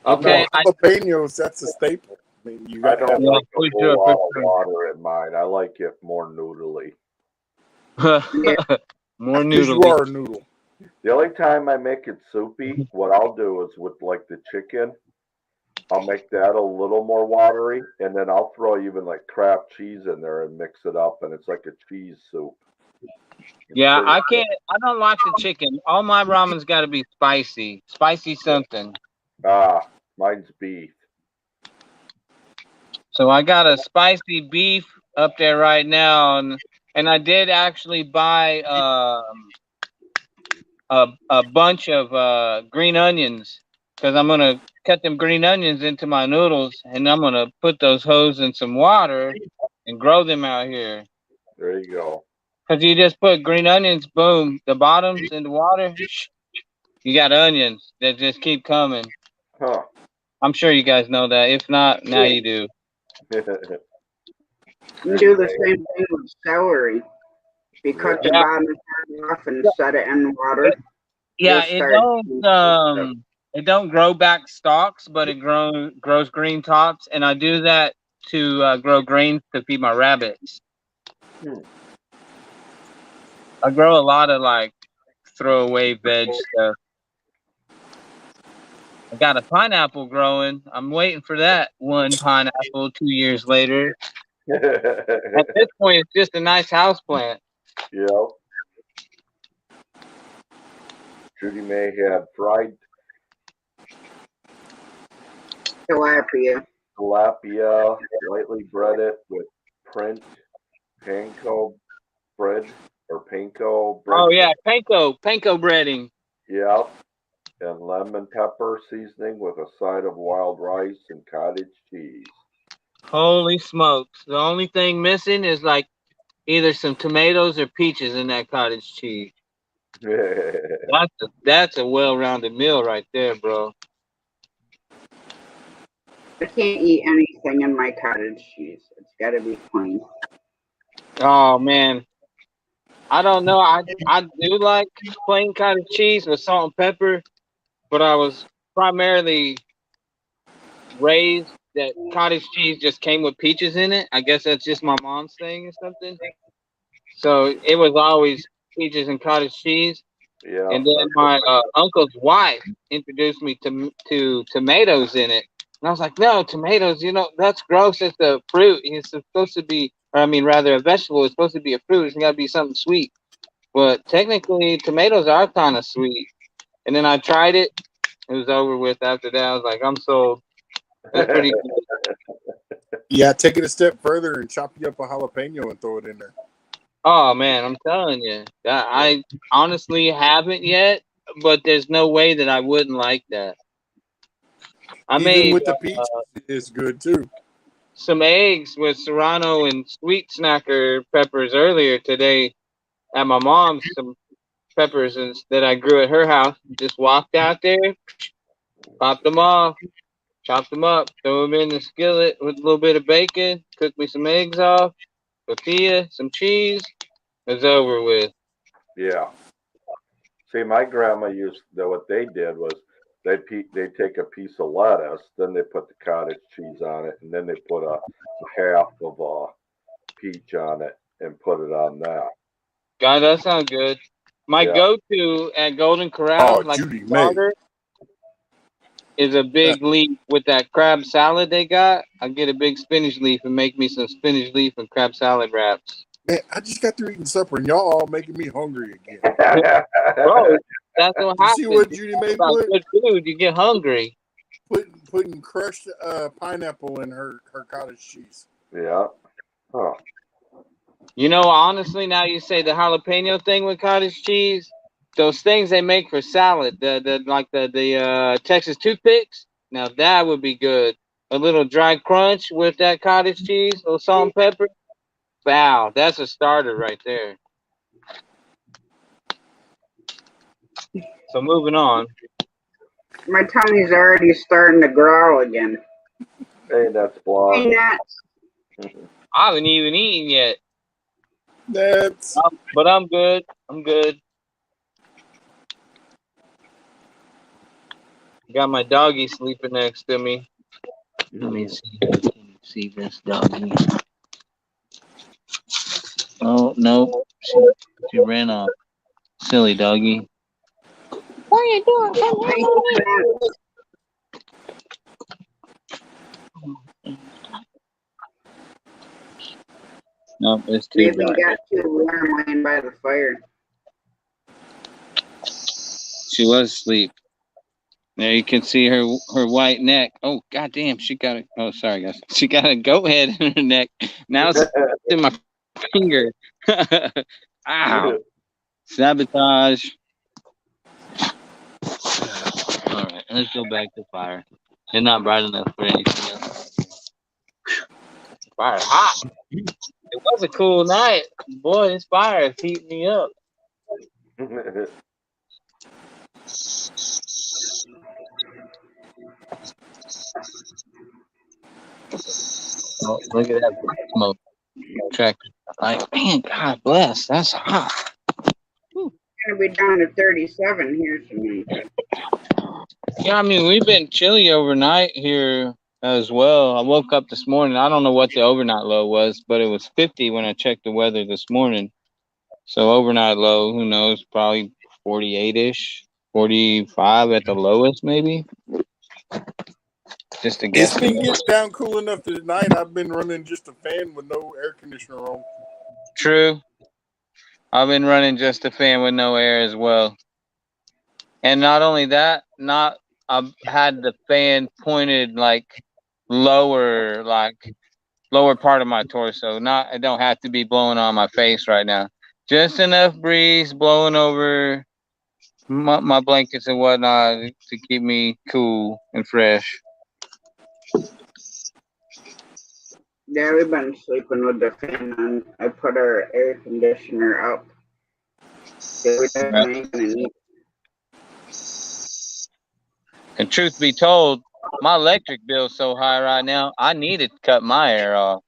Okay. Jalapenos, that's a staple. I mean, you I got to don't have Yeah, like for a sure, whole for lot of sure. water in mine. I like it more noodly. More because you noodles. are a noodle. The only time I make it soupy, what I'll do is with like the chicken, I'll make that a little more watery, and then I'll throw even like Kraft cheese in there and mix it up, and it's like a cheese soup. Yeah, Pretty I can't. I don't like the chicken. All my ramen's got to be spicy. Spicy something. Mine's beef. So I got a spicy beef up there right now, and I did actually buy a bunch of green onions because I'm gonna cut them green onions into my noodles, and I'm gonna put those hoes in some water and grow them out here. There you go. Because you just put green onions, boom, the bottoms in the water, you got onions that just keep coming. Huh. I'm sure you guys know that. If not, now you do. You do the same thing with celery. If you cut the Yeah. bottom part off and set it in water, Yeah, you'll start. it don't grow back stalks, but it grows green tops, and I do that to grow greens to feed my rabbits. Hmm. I grow a lot of like throwaway veg stuff. I got a pineapple growing. I'm waiting for that one pineapple 2 years later. At this point, it's just a nice house plant. Yep. Judy May had fried tilapia, lightly breaded with print panko bread or panko bread. Oh yeah, panko breading. Yep. And lemon pepper seasoning with a side of wild rice and cottage cheese. Holy smokes! The only thing missing is like either some tomatoes or peaches in that cottage cheese. That's a well-rounded meal right there, bro. I can't eat anything in my cottage cheese. It's got to be plain. Oh man, I don't know. I do like plain cottage cheese with salt and pepper, but I was primarily raised that cottage cheese just came with peaches in it. I guess that's just my mom's thing or something. So it was always peaches and cottage cheese. Yeah. And then my uncle's wife introduced me to tomatoes in it. And I was like, no, tomatoes, that's gross. It's a fruit. It's supposed to be, or I mean, rather a vegetable. It's supposed to be a fruit. It's got to be something sweet. But technically, tomatoes are kind of sweet. And then I tried it. It was over with after that. I was like, I'm sold. That's pretty good. Yeah, take it a step further and chop you up a jalapeno and throw it in there. Oh, man, I'm telling you. I honestly haven't yet, but there's no way that I wouldn't like that. Even with the peach, it's good too. Some eggs with serrano and sweet snacker peppers earlier today at my mom's. Some peppers that I grew at her house. Just walked out there, popped them off, chopped them up, threw them in the skillet with a little bit of bacon, cooked me some eggs off, tortilla, some cheese. It's over with. Yeah. See, my grandma used what they did was they take a piece of lettuce, then they put the cottage cheese on it, and then they put a half of a peach on it and put it on that. God, that sounds good. My Yeah. go-to at Golden Corral, Oh, like Judy May. starter, is a big leaf with that crab salad they got. I get a big spinach leaf and make me some spinach leaf and crab salad wraps. Man, I just got through eating supper, and y'all all making me hungry again. Bro, that's what You happens. see what Judy May About put? good food, you get hungry. Putting crushed pineapple in her cottage cheese. Yeah. Huh. You know, honestly, now you say the jalapeno thing with cottage cheese, those things they make for salad, the Texas toothpicks. Now that would be good. A little dry crunch with that cottage cheese, a little salt and pepper. Wow, that's a starter right there. So moving on. My tummy's already starting to growl again. Hey, that's Hey, blonde. Nat. I haven't even eaten yet, That's but I'm good. I'm good. Got my doggy sleeping next to me. Let me see. Can you see this doggy? Oh no, she ran off. Silly doggy. What are you doing? Thank you, Nat. Nope, it's too Maybe dark. you got too warm laying by the fire. She was asleep. There you can see her white neck. Oh goddamn, she got a. Oh sorry guys, she got a goat head in her neck. Now it's in my finger. Ow! Sabotage. All right, let's go back to fire. It's not bright enough for anything else. Fire hot. It was a cool night. Boy, this fire is heating me up. Oh, look at that smoke tractor. Like, man, God bless. That's hot. It's gonna be down to 37 here tonight. Yeah, I mean, we've been chilly overnight here as well. I woke up this morning. I don't know what the overnight low was, but it was 50 when I checked the weather this morning. So overnight low, who knows, probably 48-ish, 45 at the lowest, maybe. Just a guess. it's been getting down cool enough that at night I've been running just a fan with no air conditioner on. True. I've been running just a fan with no air as well. And not only that, I've had the fan pointed like lower part of my torso. I don't have to be blowing on my face right now. Just enough breeze blowing over my blankets and whatnot to keep me cool and fresh. Yeah, we've been sleeping with the fan on. I put our air conditioner up. We definitely ain't gonna need. And truth be told, my electric bill's so high right now, I need to cut my air off.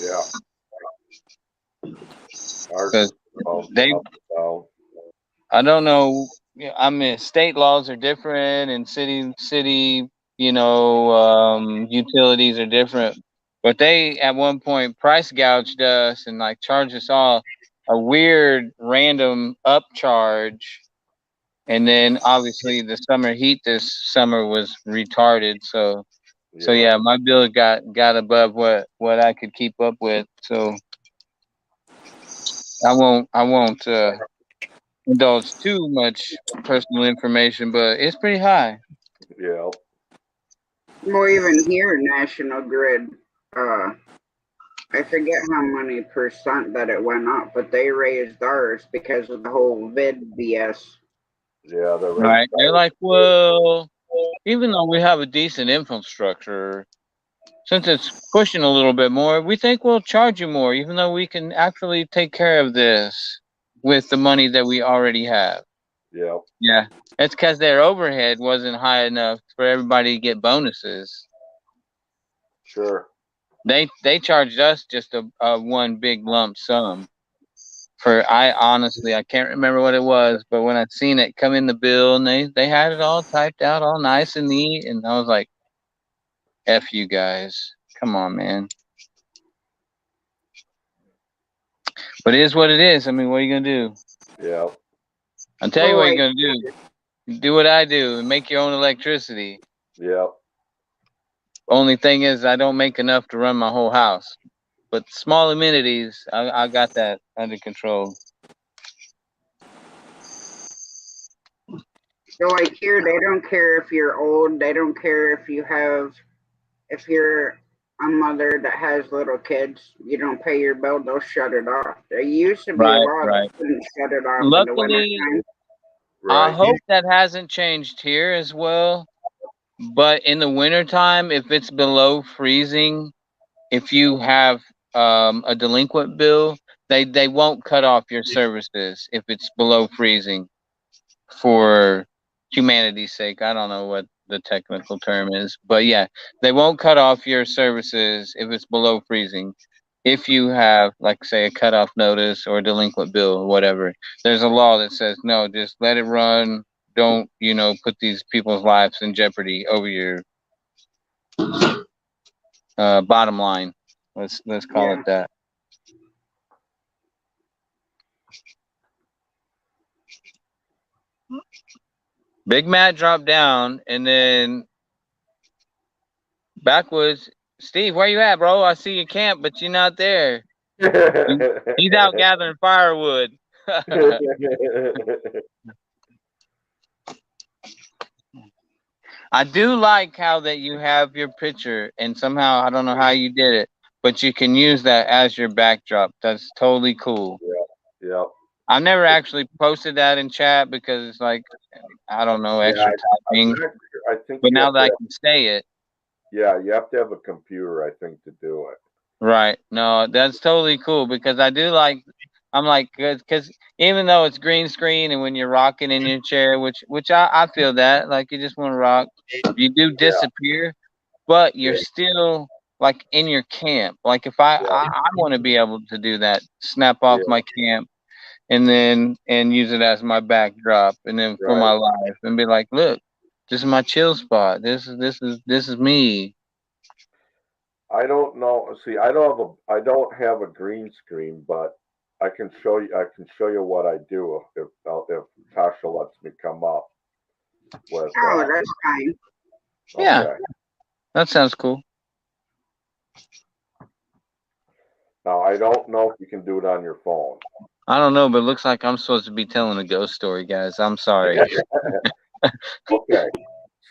Yeah. Because I don't know. I mean, state laws are different, and city, utilities are different. But they at one point price gouged us and like charged us all a weird random upcharge. And then obviously the summer heat this summer was retarded. So yeah, my bill got above what I could keep up with. So I won't indulge too much personal information, but it's pretty high. Yeah. More even here, National Grid. I forget how many percent that it went up, but they raised ours because of the whole vid BS. Yeah, Right. They're like, well, even though we have a decent infrastructure, since it's pushing a little bit more, we think we'll charge you more, even though we can actually take care of this with the money that we already have. Yeah. Yeah. It's because their overhead wasn't high enough for everybody to get bonuses. Sure. They charged us just a one big lump sum. I honestly I can't remember what it was, but when I seen it come in the bill and they had it all typed out, all nice and neat, and I was like, "F you guys, come on, man." But it is what it is. I mean, what are you gonna do? Yeah. I'll tell you Well, what you're like, gonna do. Do what I do and make your own electricity. Yeah. Only thing is, I don't make enough to run my whole house. But small amenities, I got that under control. so like here, they don't care if you're old. They don't care if you're a mother that has little kids. You don't pay your bill, they'll shut it off. There used to be a Right, law that right. couldn't shut it off in the Luckily, wintertime. I Right. hope that hasn't changed here as well. But in the wintertime, if it's below freezing, if you have a delinquent bill, they won't cut off your services if it's below freezing for humanity's sake. I don't know what the technical term is, but yeah, they won't cut off your services if it's below freezing. If you have, like, say, a cutoff notice or a delinquent bill or whatever, there's a law that says no, just let it run. Don't put these people's lives in jeopardy over your bottom line. Let's call Yeah. it that. Big Matt dropped down, and then backwoods. Steve, where you at, bro? I see you camp, but you're not there. He's out gathering firewood. I do like how that you have your picture, and somehow I don't know how you did it, but you can use that as your backdrop. That's totally cool. Yeah. I've never actually posted that in chat because it's like, I don't know, Yeah. extra typing. I think But you now have that to I have, can say it, yeah, you have to have a computer, I think, to do it. right? No, that's totally cool because I do like. I'm like, because even though it's green screen and when you're rocking in your chair, which I feel that like you just want to rock, you do Yeah. disappear, but you're Yeah. still like in your camp. Like if I want to be able to do that, snap off Yeah. my camp and use it as my backdrop, and then for my Right. life, and be like, look, this is my chill spot. This is me. I don't know. See, I don't have a green screen, but I can show you. I can show you what I do if Tasha lets me come up with. Oh, that's fine. Yeah, Okay. that sounds cool. Now I don't know if you can do it on your phone. I don't know, but it looks like I'm supposed to be telling a ghost story, guys. I'm sorry. Okay.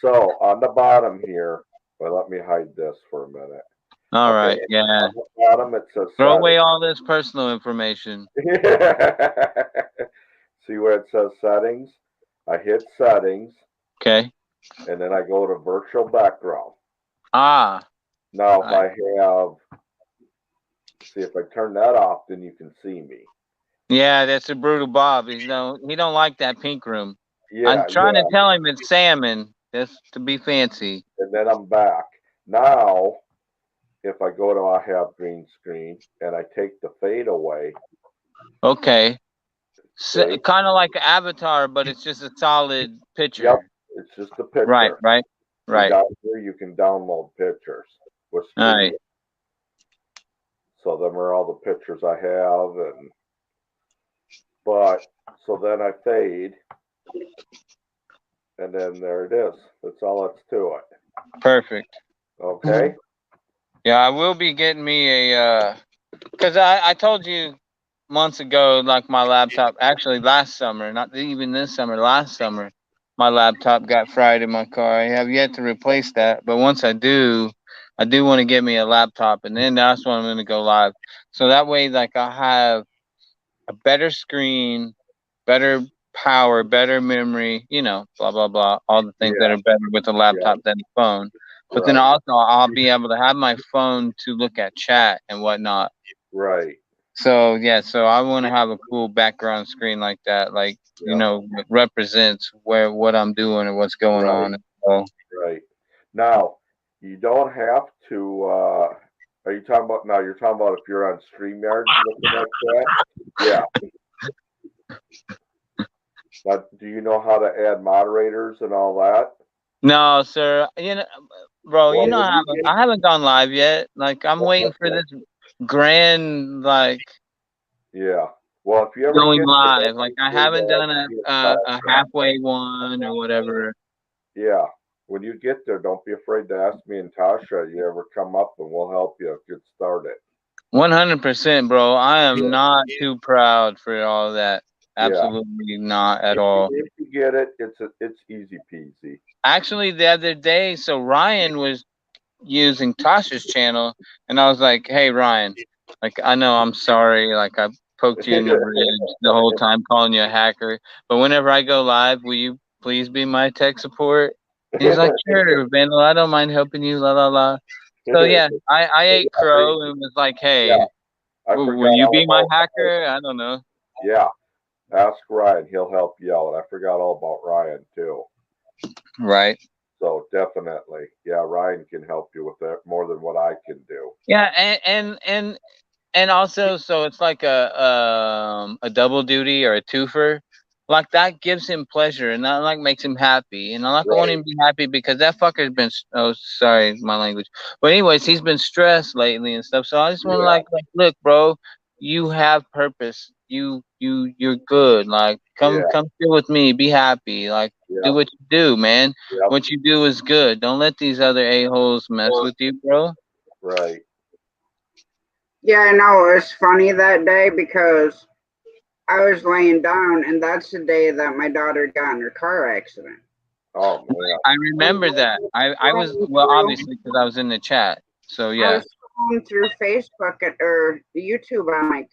So on the bottom here, well, let me hide this for a minute. All Okay. right, yeah. On the bottom it says Throw away settings. all this personal information. See where it says settings? I hit settings, Okay. and then I go to virtual background. Ah. Now, if I have, see if I turn that off, then you can see me. Yeah, that's a brutal Bob. He don't like that pink room. Yeah, I'm trying to yeah. tell him it's salmon. That's to be fancy. And then I'm back. Now, if I go to I have green screen and I take the fade away, Okay. So, see? kind of like an avatar, but it's just a solid picture. Yep, it's just a picture. Right. See, down here you can download pictures with All right. So them are all the pictures I have, but so then I fade, and then there it is. That's all that's to it. Perfect. Okay. Yeah, I will be getting me a because I told you months ago, like my laptop. Actually, last summer, not even this summer, last summer, my laptop got fried in my car. I have yet to replace that, but once I do want to get me a laptop, and then that's when I'm going to go live. So that way, like I have a better screen, better power, better memory, blah blah blah, all the things that are better with a laptop than a phone. But then also I'll be able to have my phone to look at chat and whatnot. Right. So yeah, so I want to have a cool background screen like that, like it represents what I'm doing and what's going on. So, Right. Now, you don't have to. Are you talking about now? You're talking about if you're on StreamYard looking at that. Yeah. Now, do you know how to add moderators and all that? No, sir. You know, bro. You Well, know, when you get, I haven't gone live yet. Like, I'm waiting for this grand, like, yeah. Well, if you ever going get there, live. don't Like, be I afraid haven't to done ask me and a Tasha. halfway one or whatever. Yeah. When you get there, don't be afraid to ask me and Tasha. You ever come up and we'll help you get started. 100%, bro. I am Yeah. not too proud for all that. Yeah. Absolutely not at If all. you get it, it's easy peasy. Actually, the other day, so Ryan was using Tasha's channel, and I was like, "Hey, Ryan, like I know I'm sorry, like I poked you in the ribs the whole time, calling you a hacker. But whenever I go live, will you please be my tech support?" And he's like, "Sure, Vandal, I don't mind helping you." La la la. So yeah, I ate crow and was like, Yeah, "Hey, I will forgot you all be my about Ryan. hacker?" I don't know. Yeah, ask Ryan. He'll help you out. I forgot all about Ryan too. Right. So definitely, yeah, Ryan can help you with that more than what I can do. Yeah, and also, so it's like a double duty or a twofer. Like that gives him pleasure and that like makes him happy. And I like I want him Right. to be happy because that fucker's been oh sorry my language. But anyways, he's been stressed lately and stuff. So I just want to Yeah. like look, bro, you have purpose. You're good. Like Yeah. come chill with me. Be happy. Like do Yep. what you do, man. Yep. What you do is good. Don't let these other a-holes mess with you, bro. Right. Yeah, I know. It was funny that day because I was laying down, and that's the day that my daughter got in her car accident. Oh man. I remember that. I was well, obviously because I was in the chat. So I yeah, was scrolling through Facebook or YouTube. I'm like,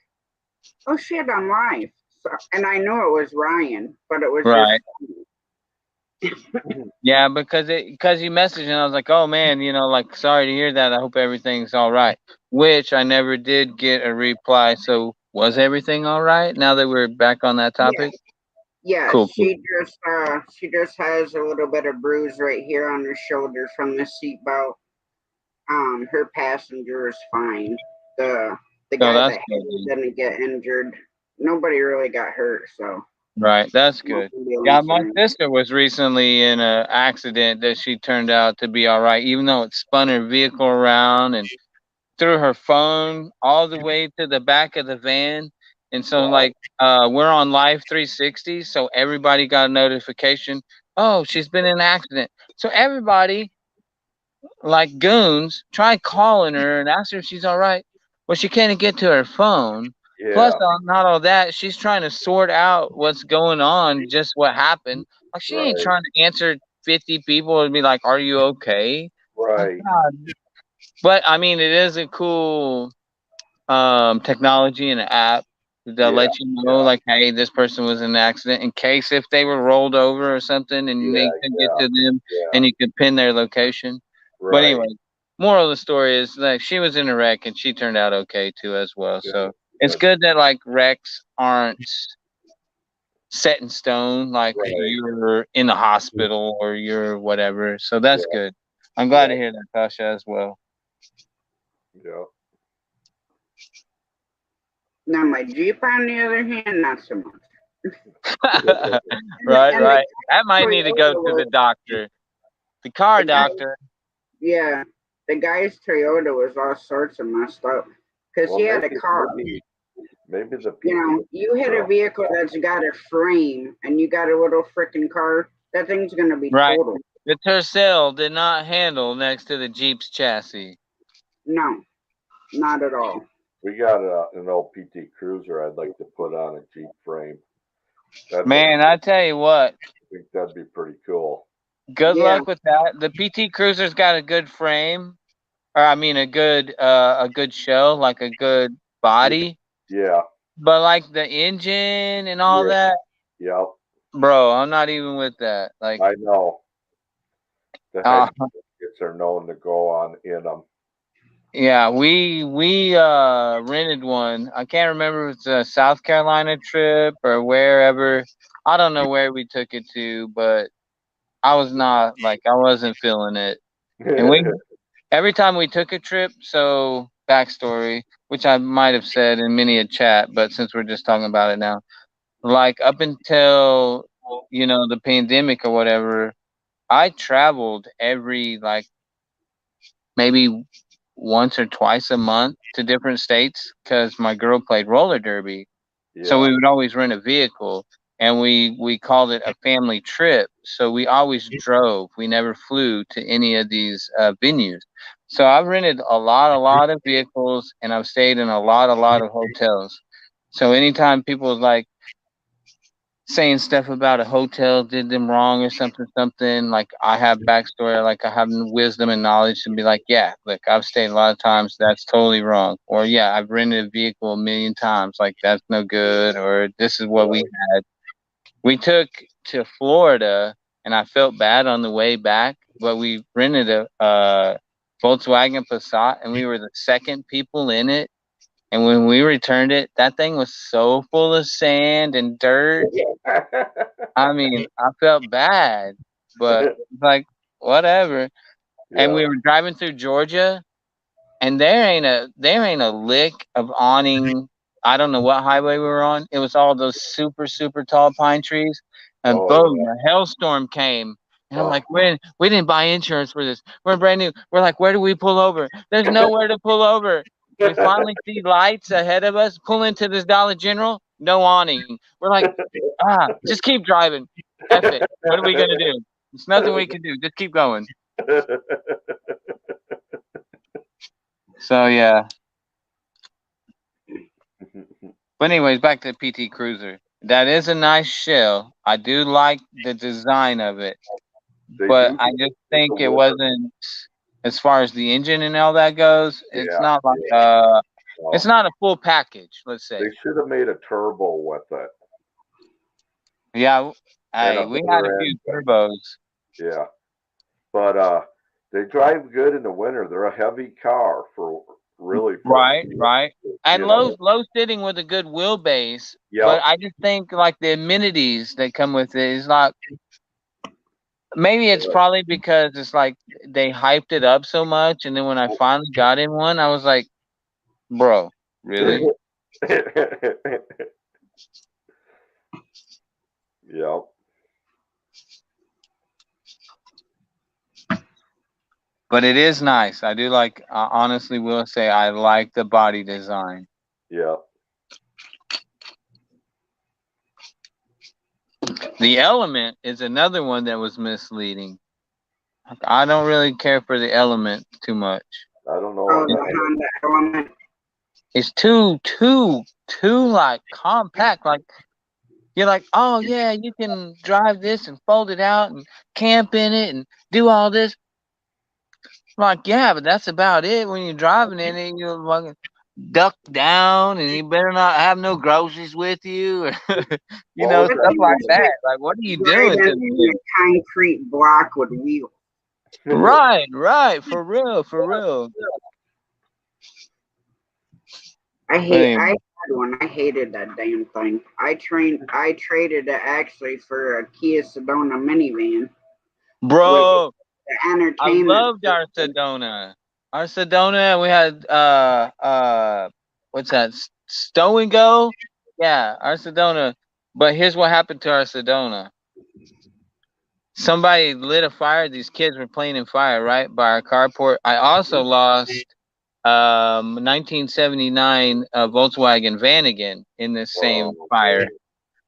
oh shit, I'm live. So, and I knew it was Ryan, but it was just right. Yeah, because you messaged and I was like, oh man, you know, like sorry to hear that. I hope everything's all right. Which I never did get a reply. So was everything all right? Now that we're back on that topic. yeah. Cool. She just has a little bit of bruise right here on her shoulder from the seatbelt. Her passenger is fine. The So guy that's that good. didn't get injured. Nobody really got hurt, so Right, that's good. Yeah, ambulance or my anything. sister was recently in an accident that she turned out to be all right, even though it spun her vehicle around and threw her phone all the way to the back of the van. And so Wow. like we're on live 360, so everybody got a notification. Oh, she's been in an accident. So everybody, like goons, try calling her and ask her if she's all right. Well, she can't get to her phone. Plus, Yeah. not all that, she's trying to sort out what's going on, just what happened. Like she ain't Right. trying to answer 50 people and be like, "Are you okay?" Like, Right. God. But I mean, it is a cool technology and an app that Yeah. let you know like, hey, this person was in an accident in case if they were rolled over or something and Yeah. they could get Yeah. to them Yeah. and you could pin their location. But Right. anyway, moral of the story is like she was in a wreck and she turned out okay too as well. So Good. it's Good. good that like wrecks aren't set in stone, like Right. you're in the hospital or you're whatever. So that's Yeah. good. I'm glad Yeah. to hear that, Tasha, as well. Yeah. Now my Jeep, on the other hand, not so much. Right, And the right. That might need to go Toyota to the was doctor, the car the guy, doctor. yeah, the guy's Toyota was all sorts of messed up because Well, he had a car. maybe the You PT. know, you hit a vehicle that's got a frame and you got a little freaking car, that thing's gonna be Right. total. The Tercel did not handle next to the Jeep's chassis. No, not at all. We got an old PT Cruiser I'd like to put on a Jeep frame. Man, I tell you what, I think that'd be pretty cool. good Yeah, luck with that. The PT Cruiser's got a good frame, or I mean a good shell, like a good body. Yeah. But like the engine and all Yeah. that, Yep. bro, I'm not even with that. Like, I know. The uh, head gaskets are known to go on in them. yeah, we rented one. I can't remember if it's a South Carolina trip or wherever. I don't know where we took it to, but I was not like I wasn't feeling it. And we every time we took a trip, so backstory, which I might have said in many a chat, but since we're just talking about it now, like up until the pandemic or whatever, I traveled every like maybe once or twice a month to different states because my girl played roller derby. So Yeah. we would always rent a vehicle, and we called it a family trip. So we always drove. We never flew to any of these venues. So I've rented a lot of vehicles, and I've stayed in a lot of hotels. So anytime people was like saying stuff about a hotel did them wrong or something, like I have backstory, like I have wisdom and knowledge to be like, yeah, look, I've stayed a lot of times, that's totally wrong. Or yeah, I've rented a vehicle a million times, like that's no good, or this is what we had. We took to Florida, and I felt bad on the way back, but we rented a Volkswagen Passat, and we were the second people in it. And when we returned it, that thing was so full of sand and dirt. I mean, I felt bad, but like whatever. And Yeah. we were driving through Georgia, and there ain't a lick of awning. I don't know what highway we were on. It was all those super tall pine trees, and Oh boom, yeah. a hailstorm came. And I'm Oh. like, we didn't buy insurance for this. We're brand new. We're like, where do we pull over? There's nowhere to pull over. We finally see lights ahead of us. Pull into this Dollar General. No awning. We're like, just keep driving. F it. What are we gonna do? There's nothing we can do. Just keep going. So yeah. But anyways, back to the PT Cruiser. That is a nice shell. I do like the design of it, They but do I just with the think it winter. wasn't, as far as the engine and all that goes. It's Yeah. not like Yeah. it's Well, not a full package. Let's they say. should have made a turbo with it Yeah, and hey, a we had a better few engine. turbos. Yeah. But they drive good in the winter. They're a heavy car for really for a Right, few, right. And you know. low sitting with a good wheelbase, Yep. but I just think like the amenities that come with it is not. Maybe it's probably because it's like they hyped it up so much, and then when I finally got in one, I was like, "Bro, really?" Yep. But it is nice. I do like. I honestly will say I like the body design. Yep. The Element is another one that was misleading. I don't really care for the Element too much. I don't know Oh, what the that is. Honda Element. It's too like compact. Like you're like, oh yeah, you can drive this and fold it out and camp in it and do all this. I'm like, yeah, but that's about it. When you're driving in it, you're fucking duck down, and you better not have no groceries with you, or What was That stuff thing like looks that. that? like Like, what are you doing to driving this in thing? a concrete block with wheels. Right, for real, for real. I Anyway, had one. I hated that damn thing. I traded it actually for a Kia Sedona minivan with bro, the I entertainment loved our system. Sedona. Our Sedona, we had what's that? Stow and go. Yeah, our Sedona. But here's what happened to our Sedona. Somebody lit a fire. These kids were playing in fire right by our carport. I also lost 1979 Volkswagen Vanagon in this same Oh, fire.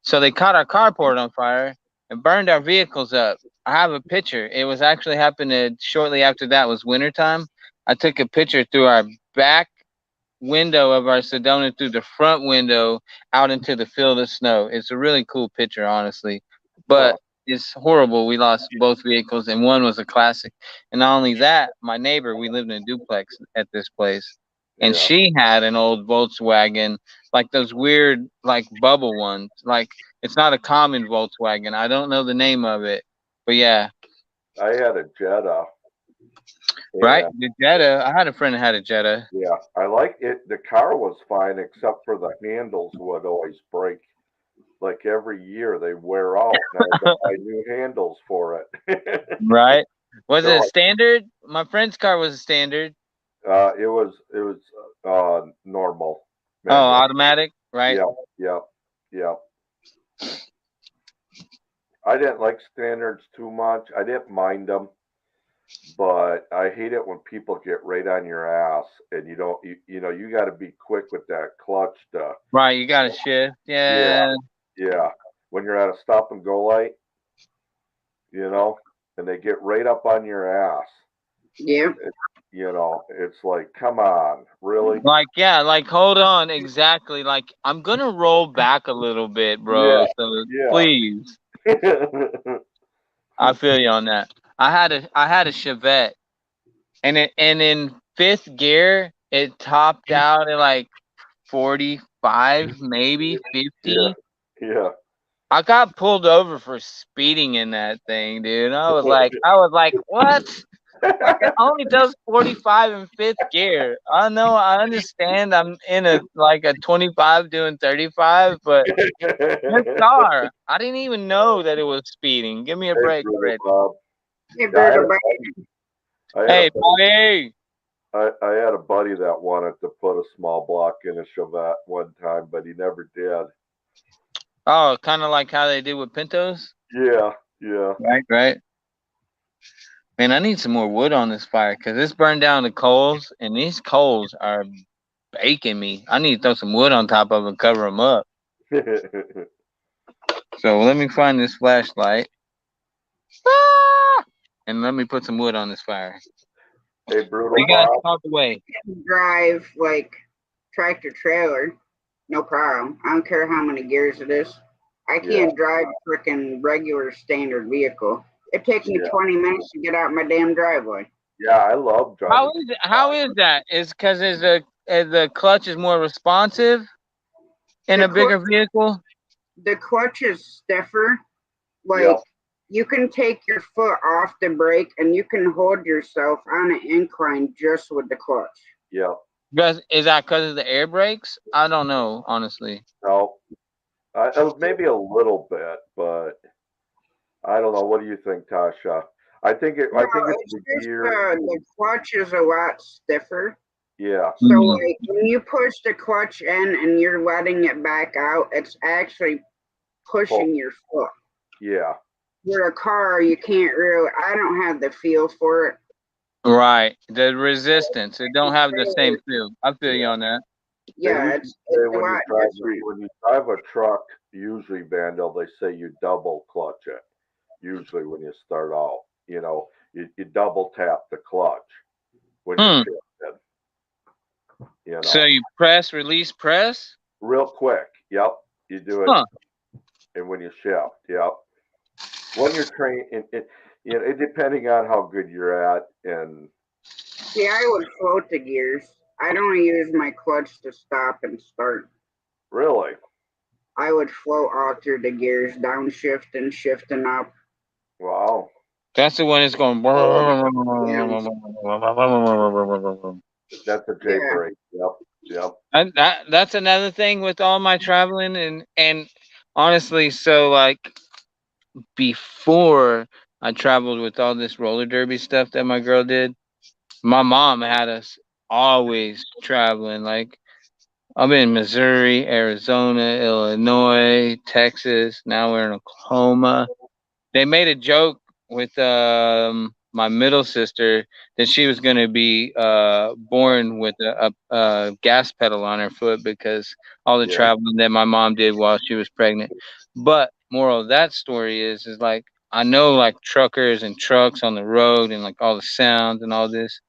So they caught our carport on fire and burned our vehicles up. I have a picture. It was actually happening shortly after that was wintertime. I took a picture through our back window of our Sedona through the front window out into the field of snow. It's a really cool picture, honestly. huh. But it's horrible. We lost both vehicles, and one was a classic. And not only that, my neighbor, we lived in a duplex at this place, and Yeah. she had an old Volkswagen, like those weird, like bubble ones. Like it's not a common Volkswagen. I don't know the name of it, but yeah, I had a Jetta, right. and The Jetta. I had a friend that had a Jetta. yeah, I like it. The car was fine, except for the handles would always break. Like every year, they wear out, and I had to buy new handles for it. Right. Was it a No, standard? My friend's car was a standard. it was normal Oh, manual. automatic, right? Yep, yep, yep. I didn't like standards too much. I didn't mind them, but I hate it when people get right on your ass and you don't. You know, you got to be quick with that clutch to. Right, you got to shift. Yeah, Yeah. yeah. When you're at a stop and go light, you know, and they get right up on your ass. Yeah. You know, it's like, come on, really? Like, yeah, like, hold on, exactly. Like, I'm gonna roll back a little bit, bro. Yeah, So yeah. please, I feel you on that. I had a Chevette, and in fifth gear, it topped out at like 45, maybe Yeah, 50. yeah. I got pulled over for speeding in that thing, dude. I was like, what? Like it only does 45 in fifth gear. I know, I understand. I'm in a 25 doing 35, but this car, I didn't even know that it was speeding. Give me a Hey, break Brutal already. Bob. Hey, Yeah, Brutal Bob. I had Hey, a buddy. buddy. I had a buddy that wanted to put a small block in a Chevette one time, but he never did. Oh, kind of like how they do with Pintos. Yeah, yeah. Right, right. Man, I need some more wood on this fire because it's burned down to coals, and these coals are baking me. I need to throw some wood on top of them and cover them up. So let me find this flashlight. Ah! And let me put some wood on this fire. Hey, Brutal You guys Bob. talk away. Drive like tractor trailer, no problem. I don't care how many gears it is. I can't drive freaking regular standard vehicle. It takes me Yeah. 20 minutes to get out my damn driveway. Yeah, I love driving. How is that? Is because the clutch is more responsive in a bigger vehicle? The clutch is stiffer. Like Yeah. you can take your foot off the brake and you can hold yourself on an incline just with the clutch. Yeah. Is that because of the air brakes? I don't know, honestly. No, maybe a little bit, but I don't know. What do you think, Tasha? I think No, it's it's the just gear. the clutch is a lot stiffer. Yeah. So like when you push the clutch in and you're letting it back out, it's actually pushing your foot. Yeah. Where a car, you can't really. I don't have the feel for it. Right. The resistance. It don't have the same feel. I feel you on that. Yeah, it's a when lot different. when you drive a truck, usually, Vandal, they say you double clutch it. Usually, when you start out, you know, you double tap the clutch when you shift it. You know. So you press, release, press? Real quick. Yep. You do it. And when you shift, yep. When you're trained, you know, depending on how good you're at, and See, I would float the gears. I don't use my clutch to stop and start. really, I would float all through the gears, downshift and shifting up. wow. That's the one that's going. That's a J brake. Yep. Yep. And that's another thing with all my traveling and honestly, so like before I traveled with all this roller derby stuff that my girl did, my mom had us always traveling. Like I'm in Missouri, Arizona, Illinois, Texas. Now we're in Oklahoma. They made a joke with my middle sister that she was going to be born with a gas pedal on her foot because all the traveling that my mom did while she was pregnant. But moral of that story is like I know like truckers and trucks on the road and like all the sounds and all this.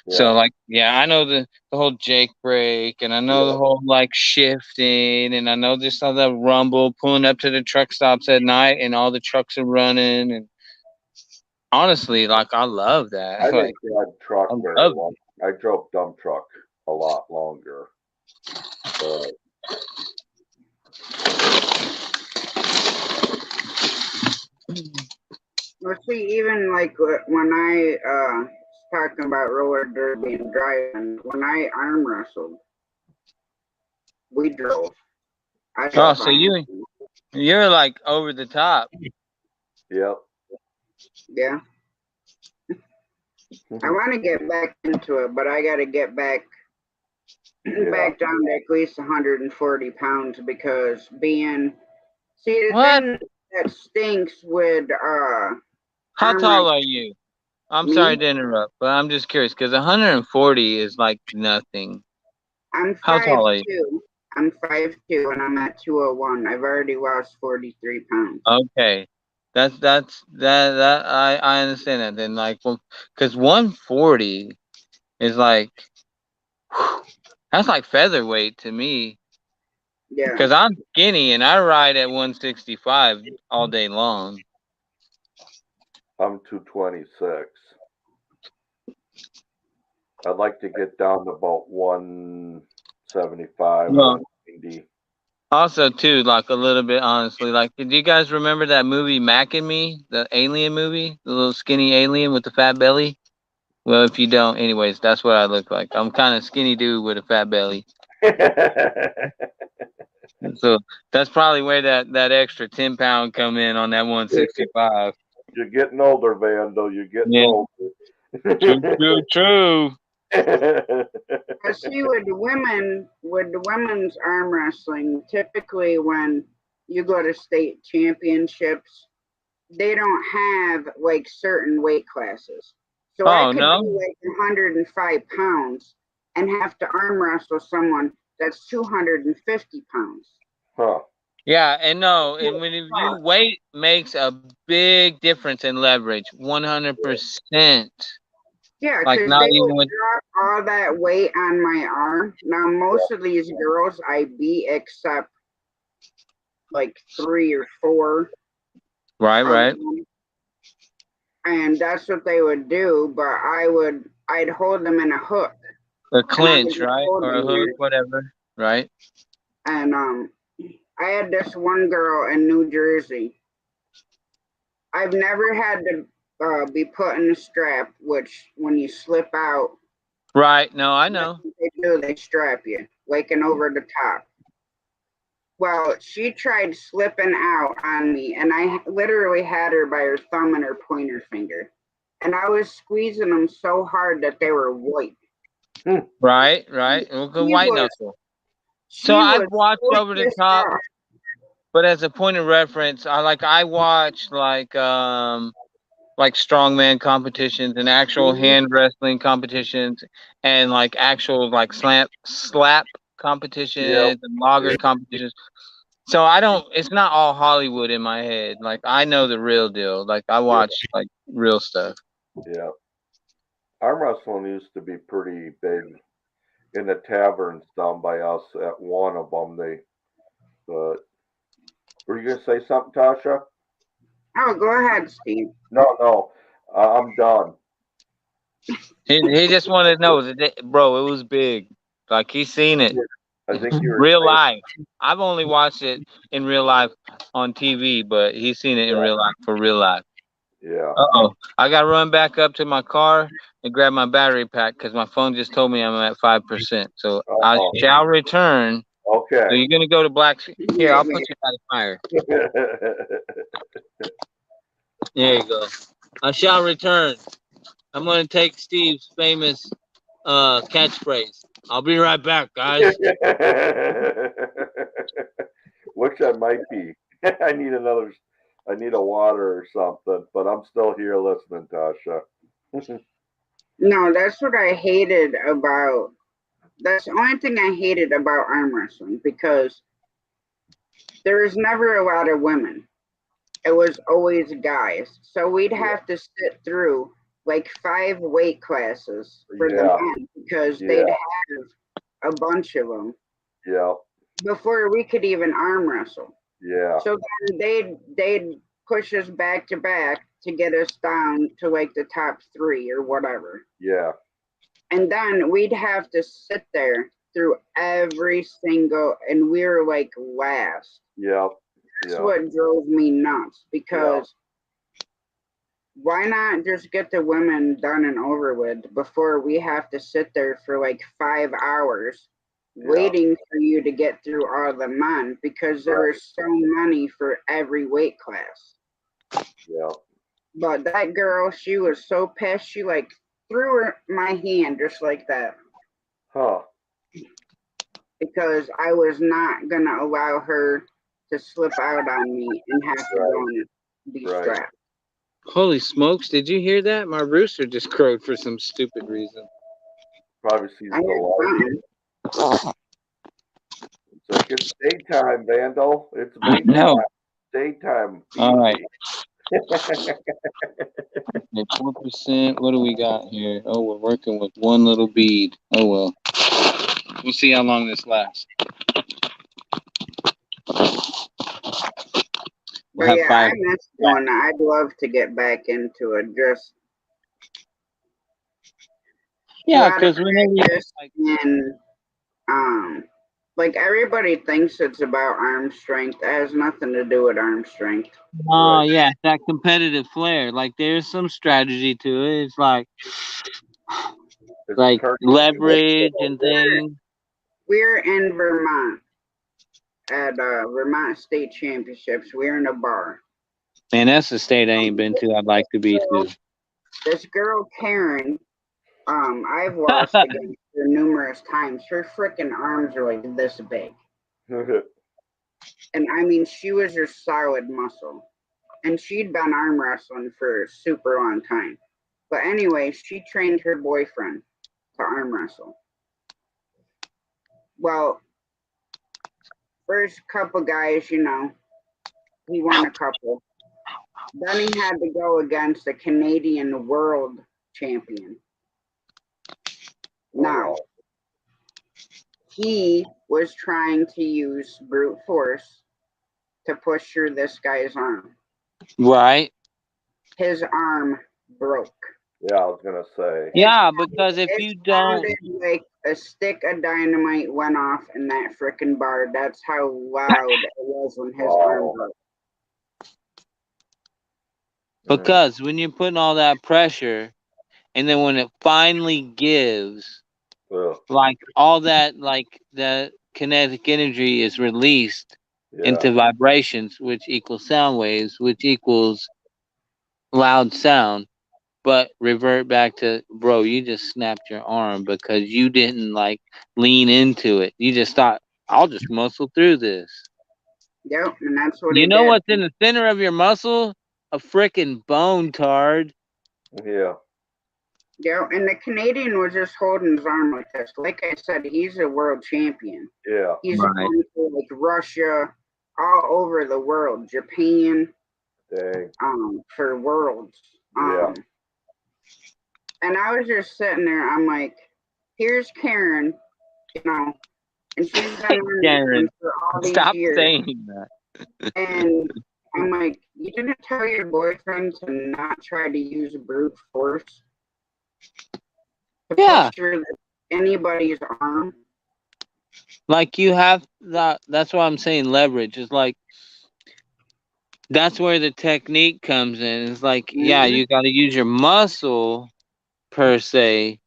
So like I know the whole Jake brake and I know the whole like shifting and I know just all the rumble pulling up to the truck stops at night and all the trucks are running and honestly like I love that. I Like, didn't drive truck very long. I drove dump truck a lot longer. Well, see, even like when I talking about roller derby and driving, when I arm wrestled, we drove. Oh, so you're like over the top. Yep. Yeah. I want to get back into it, but I got to get back down to at least 140 pounds because the that stinks would How arm tall wrestle are you? I'm me. sorry to interrupt, but I'm just curious because 140 is like nothing. I'm How tall are you? 5'2". I'm 5'2", and I'm at 201. I've already lost 43 pounds. Okay, that I understand that. Then like, because 140 is like that's like featherweight to me. Yeah. Because I'm skinny and I ride at 165 all day long. I'm 226. I'd like to get down to about 175, Well, 180. also too, like a little bit honestly, like do you guys remember that movie Mac and Me, the alien movie, the little skinny alien with the fat belly? Well, if you don't, anyways, that's what I look like. I'm kind of skinny dude with a fat belly. So that's probably where that extra 10-pound come in on that 165. You're getting older, Vando. You're getting Yeah, older. true. But see, with the women's arm wrestling, typically when you go to state championships, they don't have like certain weight classes. So I Oh could no. be like 105 pounds and have to arm wrestle someone that's 250 pounds. Huh. Yeah, and no, and when you weight makes a big difference in leverage, 100%. Yeah, Like because not they even would with drop all that weight on my arm. Now, most of these girls I beat except like 3 or 4 right, of right, them. And that's what they would do, but I'd hold them in a hook. a And I would clinch, just right, hold or a them hook, there. whatever, right? And I had this one girl in New Jersey. I've never had to be put in a strap, which when you slip out, Right. No, I that's know. what they do, they strap you, like an over the top. Well, she tried slipping out on me, and I literally had her by her thumb and her pointer finger. And I was squeezing them so hard that they were white. Right, right. We'll go She white was, knuckle. So she I've was watched so over the pissed top, off. but as a point of reference, I watch like strongman competitions and actual Mhm. hand wrestling competitions and like actual like slap Yep. competitions and logger competitions. So I don't. It's not all Hollywood in my head. Like I know the real deal. Like I Yeah. watch like real stuff. Yeah. Arm wrestling used to be pretty big in the taverns down by us at one of them. But were you gonna say something, Tasha? Oh, go ahead, Steve. No, no. I'm done. He just wanted to know that, bro. It was big. Like he's seen it I think you were real saying, life. I've only watched it in real life on TV, but he's seen it in real life for real life. yeah. Uh-oh. I got to run back up to my car and grab my battery pack because my phone just told me I'm at 5%. So I Uh-oh. shall return. So Okay. you're going to go to Black... Here, I'll Wait, put wait. you by the fire. There you go. I shall return. I'm going to take Steve's famous catchphrase. I'll be right back, guys. Which I might be. I need a water or something, but I'm still here listening, Tasha. No, that's what I hated about. That's the only thing I hated about arm wrestling because there was never a lot of women. It was always guys. So we'd Yeah. have to sit through like 5 weight classes for the Yeah. men because they'd Yeah. have a bunch of them Yeah. before we could even arm wrestle. Yeah. So then they'd push us back to back to get us down to like the top 3 or whatever. Yeah. And then we'd have to sit there through every single, and we were like last. Yeah. That's Yeah. what drove me nuts because why not just get the women done and over with before we have to sit there for like 5 hours waiting for you to get through all the men because there were so many for every weight class. Yeah. But that girl, she was so pissed, she like threw my hand just like that Huh. because I was not gonna allow her to slip out on me and have to go and be Right. strapped. Holy smokes! Did you hear that? My rooster just crowed for some stupid reason. Probably sees I the heard light. something. It's like it's daytime, Vandal. It's mate No. time. Daytime. All right. Easy. 4%. What do we got here? Oh, we're working with one little bead. Oh well. We'll see how long this lasts. But We'll have yeah, 5. I miss doing that. I'd love to get back into it. Just Yeah, a lot of because whenever practice and like everybody thinks it's about arm strength. It has nothing to do with arm strength. oh Right. yeah, that competitive flair. Like there's some strategy to it. It's like It's like turkey. leverage and things. We're in Vermont at Vermont State Championships. We're in a bar. Man, that's the state I ain't been to. I'd like to be to. This girl Karen, I've lost against her numerous times. Her freaking arms are like this big. And I mean, she was just solid muscle. And she'd been arm wrestling for a super long time. But anyway, she trained her boyfriend to arm wrestle. Well, first couple guys, you know, he won a couple. Then he had to go against a Canadian world champion. Now, he was trying to use brute force to push through this guy's arm. Right. His arm broke. Yeah, I was gonna say. Yeah, because if It you don't, sounded like a stick of dynamite went off in that frickin' bar. That's how loud it was when his arm broke. because when you're putting all that pressure, and then when it finally gives, Ugh. like all that, like the kinetic energy is released Yeah. into vibrations, which equals sound waves, which equals loud sound. But revert back to, bro, you just snapped your arm because you didn't like lean into it. You just thought, I'll just muscle through this. Yep, and that's what You he know did. what's in the center of your muscle? A freaking bone, tard. Yeah. Yep, and the Canadian was just holding his arm like this. Like I said, he's a world champion. Yeah. He's Right. gone to like Russia, all over the world, Japan, Dang. for worlds. Yeah. And I was just sitting there. I'm like, here's Karen, you know, and she's been on Karen, for all these stop years. saying that. And I'm like, you didn't tell your boyfriend to not try to use brute force to Yeah. push through anybody's arm. Like you have that. That's why I'm saying leverage is like. That's where the technique comes in. It's like, yeah, you got to use your muscle per se,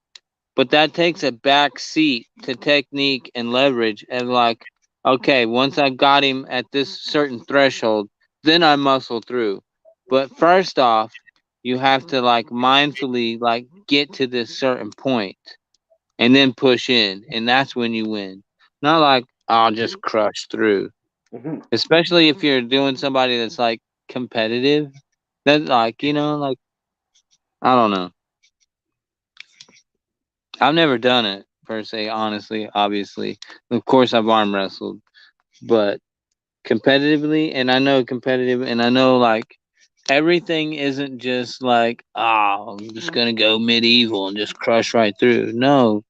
but that takes a back seat to technique and leverage. And like, okay, once I got him at this certain threshold, then I muscle through. But first off, you have to like mindfully like get to this certain point and then push in, and that's when you win. Not like I'll just crush through. Mhm. Especially if you're doing somebody that's like competitive, that like, you know, like I don't know. I've never done it per se, honestly, obviously. Of course I've arm wrestled, but competitively, and I know competitive, and I know like everything isn't just like, oh, I'm just gonna go medieval and just crush right through. No,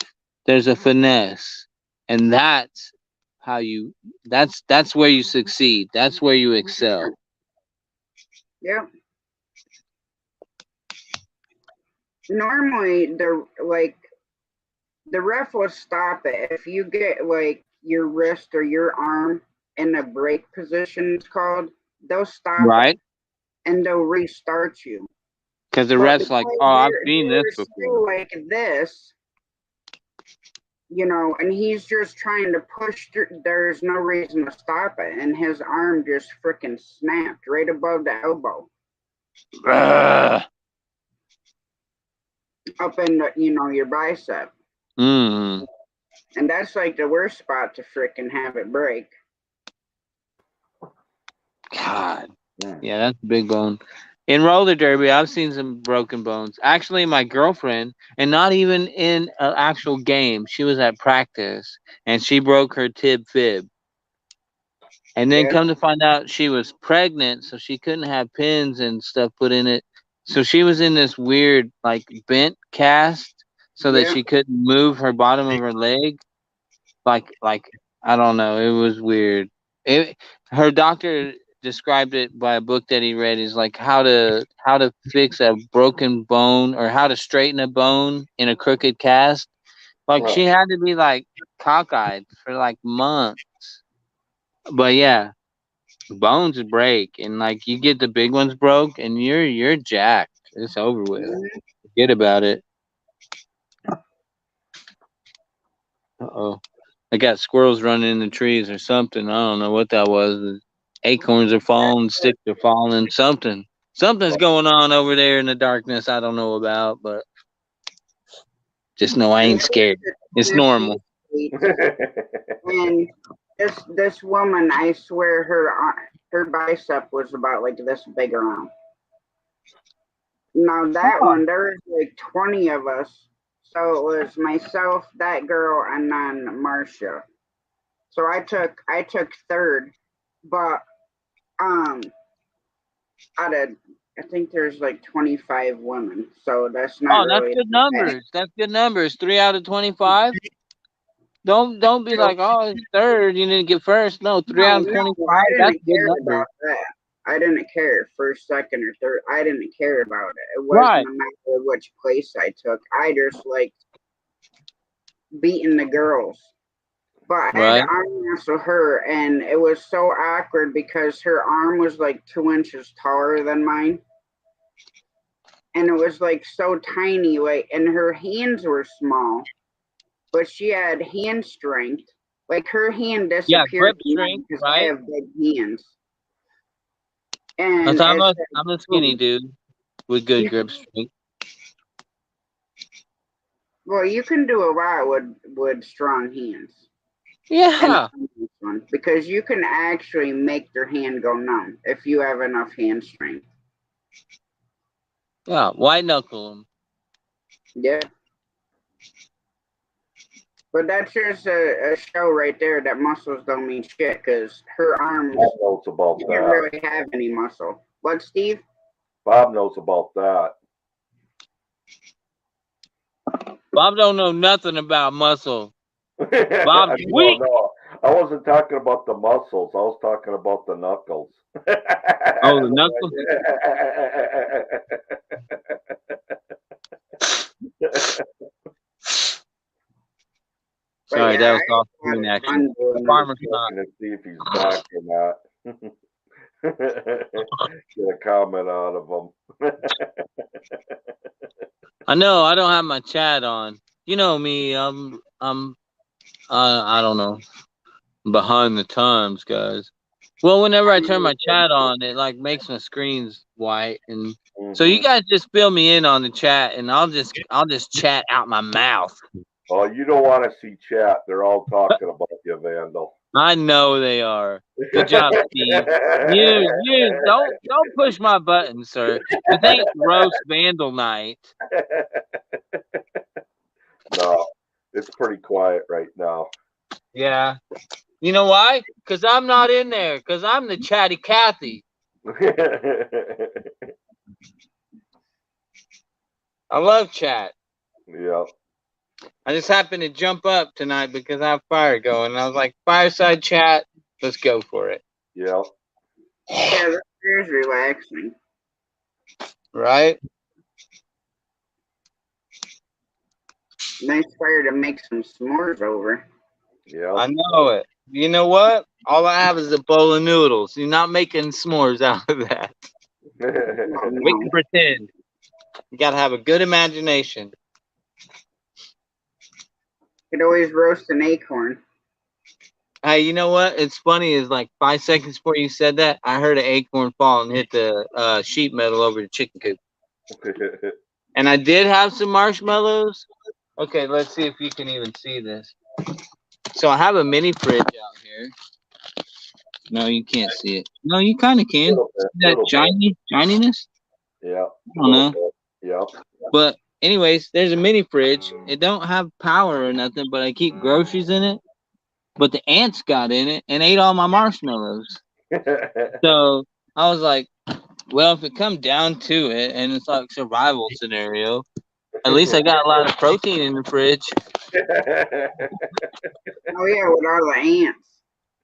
there's a finesse. And that's how you that's where you succeed. That's where you excel. Yep. Normally, the ref will stop it if you get like your wrist or your arm in a break position. It's called. They'll stop Right? it and they'll restart you. Because the But ref's like, because oh, I've you're seen this still before. like this, you know, and he's just trying to push through. There's no reason to stop it, and his arm just freaking snapped right above the elbow, up in the, you know, your bicep. Mm. And that's like the worst spot to freaking have it break. God. Yeah, that's a big bone. In roller derby, I've seen some broken bones. Actually, my girlfriend, and not even in an actual game, she was at practice and she broke her tib fib. And then Yeah. come to find out she was pregnant, so she couldn't have pins and stuff put in it. So she was in this weird, like, bent cast so that Yeah. she couldn't move her bottom of her leg. Like I don't know, it was weird. Her doctor described it by a book that he read is like how to fix a broken bone or how to straighten a bone in a crooked cast. Like she had to be like cockeyed for like months. But yeah, bones break and like you get the big ones broke and you're jacked. It's over with. Forget about it. Uh-oh. I got squirrels running in the trees or something. I don't know what that was. The acorns are falling, sticks are falling, something. Something's going on over there in the darkness I don't know about, but just know I ain't scared. It's normal. And this woman, I swear her bicep was about like this big around. Now that one, there was like 20 of us. So it was myself, that girl, and then Marcia. So I took third, but out of I think there's like 25 women, so that's not Oh, that's really good that bad. numbers. That's good numbers. 3 out of 25. Don't be like, oh, it's third. You didn't get first. No, 3 out of 25. I That's didn't good care numbers. about that. I didn't care first, second, or third. I didn't care about it. It Right. wasn't a matter of which place I took. I just like beating the girls. But I had Right. to arm wrestle her, and it was so awkward because her arm was like 2 inches taller than mine. And it was like so tiny, like, and her hands were small, but she had hand strength. Like her hand Yeah, disappeared grip strength, because I right? have big hands. And I'm a skinny dude with good grip strength. well, you can do a lot with strong hands. Yeah. And this one, because you can actually make their hand go numb if you have enough hand strength. Yeah, white knuckle them. Yeah. But that's just a show right there that muscles don't mean shit because her arms Bob knows about didn't that. really have any muscle. What, Steve? Bob knows about that. Bob don't know nothing about muscle. Bob's No, weak. no, I wasn't talking about the muscles. I was talking about the knuckles. Oh, the knuckles. Sorry, yeah, that was I off had a screen lot of action. fun doing that. Farmer's not. Looking to see if he's back or not. Get a comment out of him. I know I don't have my chat on. You know me. I don't know. Behind the times, guys. Well, whenever I turn my chat on, it like makes my screens white, and so you guys just fill me in on the chat, and I'll just chat out my mouth. Oh, you don't want to see chat. They're all talking about you, Vandal. I know they are. Good job, Steve. You don't push my button, sir. This ain't roast vandal night. No, it's pretty quiet right now. Yeah. You know why? Because I'm not in there. Because I'm the chatty Cathy. I love chat. Yeah. I just happened to jump up tonight because I have fire going. And I was like, fireside chat, let's go for it. Yeah. Yeah, that is relaxing. Right? Nice fire to make some s'mores over. Yeah. I know it. You know what? All I have is a bowl of noodles. You're not making s'mores out of that. We can pretend. You got to have a good imagination. You could always roast an acorn. Hey, you know what? It's funny is like 5 seconds before you said that, I heard an acorn fall and hit the sheet metal over the chicken coop. And I did have some marshmallows. Okay, let's see if you can even see this. So I have a mini fridge out here. No, you can't see it. No, you kind of can. Little bit, See that shininess? Yeah. I don't know. Yep. But anyways, there's a mini fridge. It don't have power or nothing, but I keep groceries in it. But the ants got in it and ate all my marshmallows. So I was like, well, if it come down to it, and it's like survival scenario, at least I got a lot of protein in the fridge. Oh yeah, with all the ants.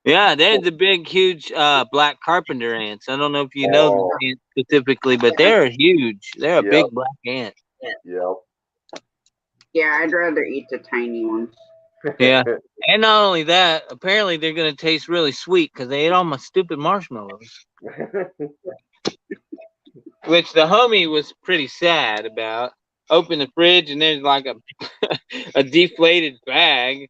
Yeah, they're the big, huge black carpenter ants. I don't know if you know Oh. the ants specifically, but they're huge. They're a Yep. big black ant. Yep. Yeah, I'd rather eat the tiny ones. Yeah. And not only that, apparently they're going to taste really sweet because they ate all my stupid marshmallows. Which the homie was pretty sad about. Open the fridge and there's like a a deflated bag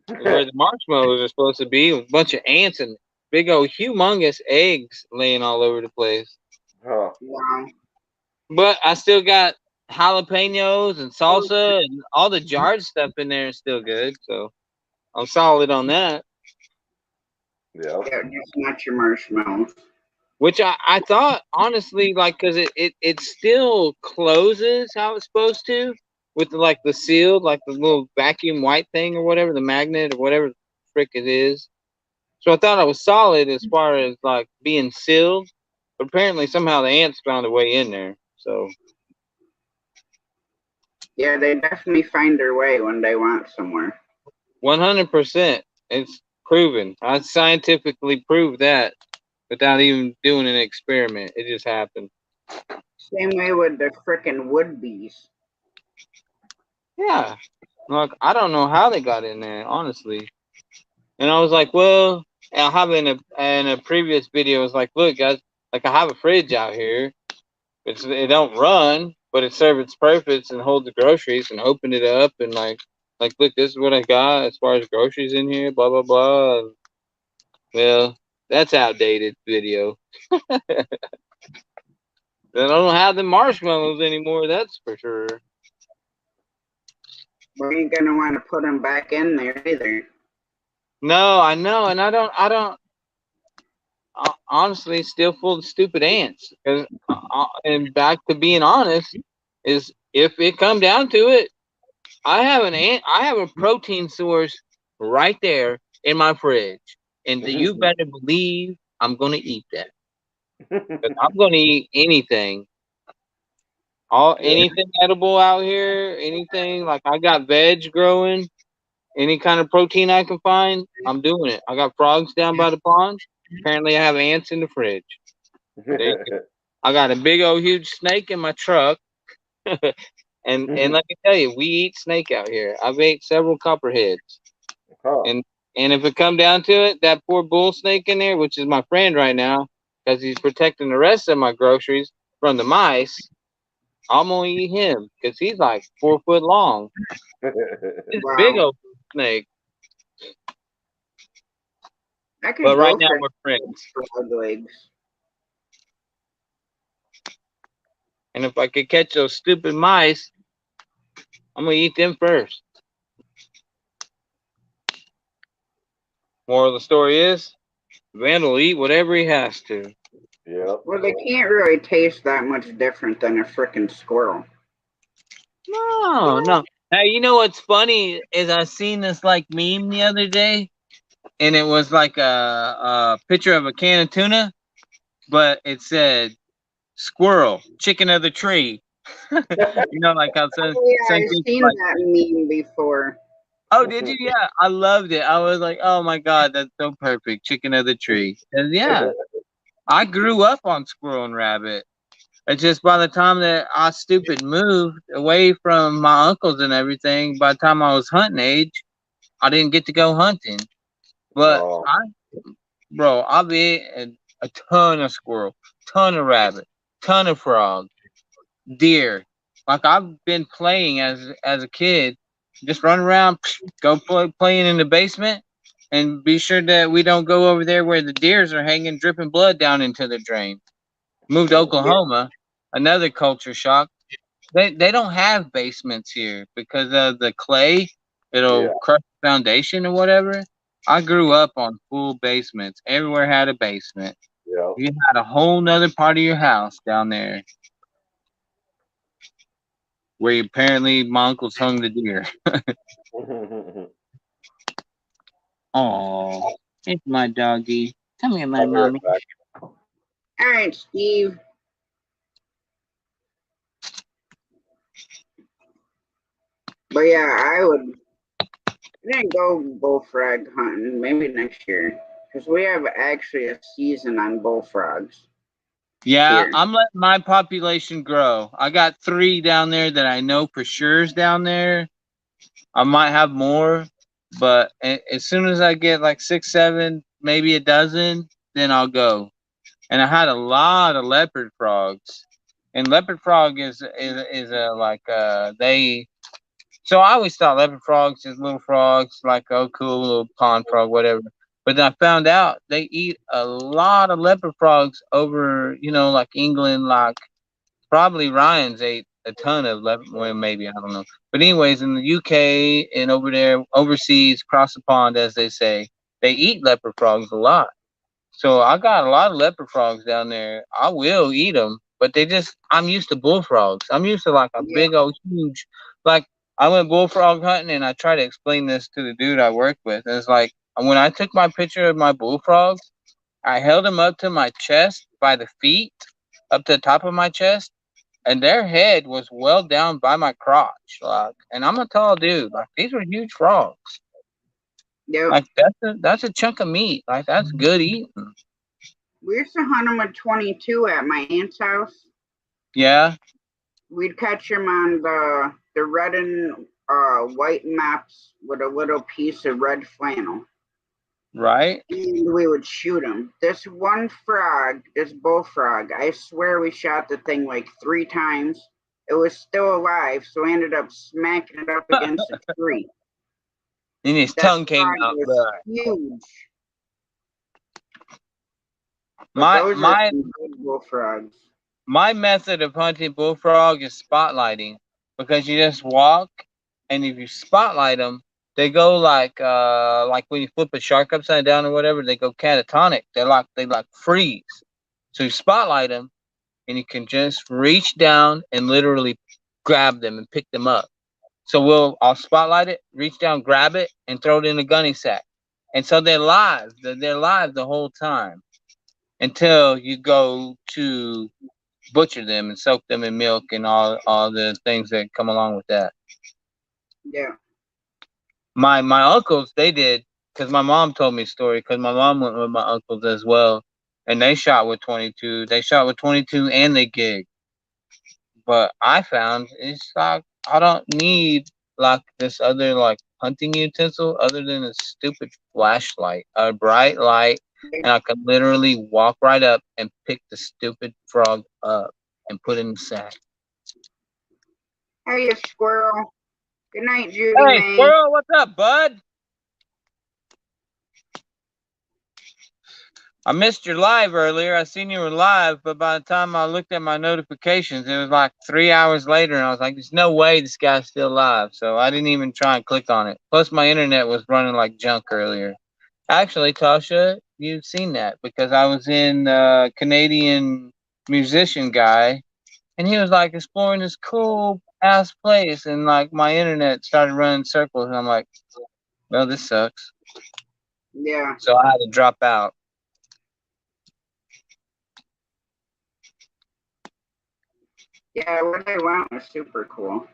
where the marshmallows are supposed to be with a bunch of ants and big old humongous eggs laying all over the place. Huh. Wow. But I still got jalapenos and salsa and all the jarred stuff in there is still good. So I'm solid on that. Yep. Yeah, just not your marshmallows. Which I thought honestly, like, because it still closes how it's supposed to with like the sealed, like the little vacuum white thing or whatever, the magnet or whatever the frick it is. So I thought I was solid as far as like being sealed, but apparently somehow the ants found a way in there. So Yeah, they definitely find their way when they want somewhere. 100%, it's proven. I scientifically proved that without even doing an experiment. It just happened. Same way with the frickin' wood bees. Yeah. Like, I don't know how they got in there, honestly. And I was like, well, and I have in a previous video, I was like, look, guys, like I have a fridge out here. It don't run, but it serves its purpose and hold the groceries and open it up and like look, this is what I got as far as groceries in here, blah blah blah. Well, that's outdated video. I don't have the marshmallows anymore, that's for sure. We ain't gonna want to put them back in there either. No, I know, and I don't honestly still full of stupid ants. And back to being honest, is if it come down to it, I have a protein source right there in my fridge, and you better believe I'm gonna eat that. 'Cause I'm gonna eat anything. Anything edible out here, anything like I got veg growing, any kind of protein I can find, I'm doing it. I got frogs down by the pond. Apparently, I have ants in the fridge. I got a big old huge snake in my truck, and let me tell you, we eat snake out here. I've ate several copperheads, Huh. and if it come down to it, that poor bull snake in there, which is my friend right now, because he's protecting the rest of my groceries from the mice. I'm gonna eat him because he's like 4 foot long. It's Wow. big old snake. I could But go right now for we're friends. frog legs. And if I could catch those stupid mice, I'm gonna eat them first. Moral of the story is, Van will eat whatever he has to. Yep. Well, they can't really taste that much different than a frickin' squirrel. No. Hey, you know what's funny is I seen this like meme the other day, and it was like a picture of a can of tuna, but it said squirrel, chicken of the tree. You know, like how some Yeah, I've kids seen like, that meme before. oh, did you? Yeah, I loved it. I was like, oh my god, that's so perfect, chicken of the tree. And yeah, I grew up on squirrel and rabbit. It's just by the time that I stupid moved away from my uncles and everything, by the time I was hunting age, I didn't get to go hunting. But Oh. I've eaten a ton of squirrel, ton of rabbit, ton of frog, deer. Like I've been playing as a kid, just run around, go playing in the basement, and be sure that we don't go over there where the deers are hanging, dripping blood down into the drain. Moved to Oklahoma, another culture shock. They don't have basements here because of the clay. It'll crush the foundation or whatever. I grew up on full basements. Everywhere had a basement. Yeah. You had a whole nother part of your house down there where apparently my uncles hung the deer. Oh, it's my doggy. Come here, my I'll be right mommy. back. All right, Steve. But yeah, I didn't go bullfrog hunting. Maybe next year, because we have actually a season on bullfrogs Yeah, here. I'm letting my population grow. I got 3 down there that I know for sure is down there. I might have more, but as soon as I get like 6, 7, maybe a dozen, then I'll go. And I had a lot of leopard frogs, and leopard frog is a like they. So I always thought leopard frogs is little frogs, like oh cool little pond frog, whatever. But then I found out they eat a lot of leopard frogs over, like England, like probably Ryan's ate a ton of leopard. Well, maybe I don't know. But anyways, in the UK and over there overseas, across the pond, as they say, they eat leopard frogs a lot. So I got a lot of leopard frogs down there. I will eat them, but I'm used to bullfrogs. I'm used to like a Yeah, big old huge, like I went bullfrog hunting and I tried to explain this to the dude I work with. And it's like when I took my picture of my bullfrogs, I held them up to my chest by the feet, up to the top of my chest, and their head was well down by my crotch. Like, and I'm a tall dude. Like these were huge frogs. yep. Like that's a chunk of meat. Like that's good eating. We used to hunt them with 22 at my aunt's house. Yeah. We'd catch them on the red and white maps with a little piece of red flannel, Right? and we would shoot them. This one frog, this bullfrog, I swear we shot the thing like 3 times. It was still alive, so we ended up smacking it up against a tree. And his That tongue came frog out. was But huge. But my those are my some good bullfrogs. my method of hunting bullfrog is spotlighting because you just walk, and if you spotlight them, they go like when you flip a shark upside down or whatever, they go catatonic. They like freeze. So you spotlight them, and you can just reach down and literally grab them and pick them up. So I'll spotlight it, reach down, grab it, and throw it in a gunny sack. And so they're live. They're live the whole time until you go to butcher them and soak them in milk and all the things that come along with that. Yeah. My uncles, they did, because my mom told me a story, because my mom went with my uncles as well, and they shot with 22. They shot with 22 and they gig. But I found it's like I don't need like this other like hunting utensil other than a stupid flashlight, a bright light, and I could literally walk right up and pick the stupid frog up and put it in the sack. Hey, you squirrel. Good night, Judy Hey, Mae. squirrel, what's up, bud? I missed your live earlier. I seen you were live, but by the time I looked at my notifications, it was like 3 hours later, and I was like, "There's no way this guy's still live." So I didn't even try and click on it. Plus, my internet was running like junk earlier. Actually, Tasha, you've seen that because I was in Canadian musician guy, and he was like exploring this cool ass place, and like my internet started running circles, and I'm like, "Well, this sucks." Yeah. So I had to drop out. Yeah, what they went was super cool.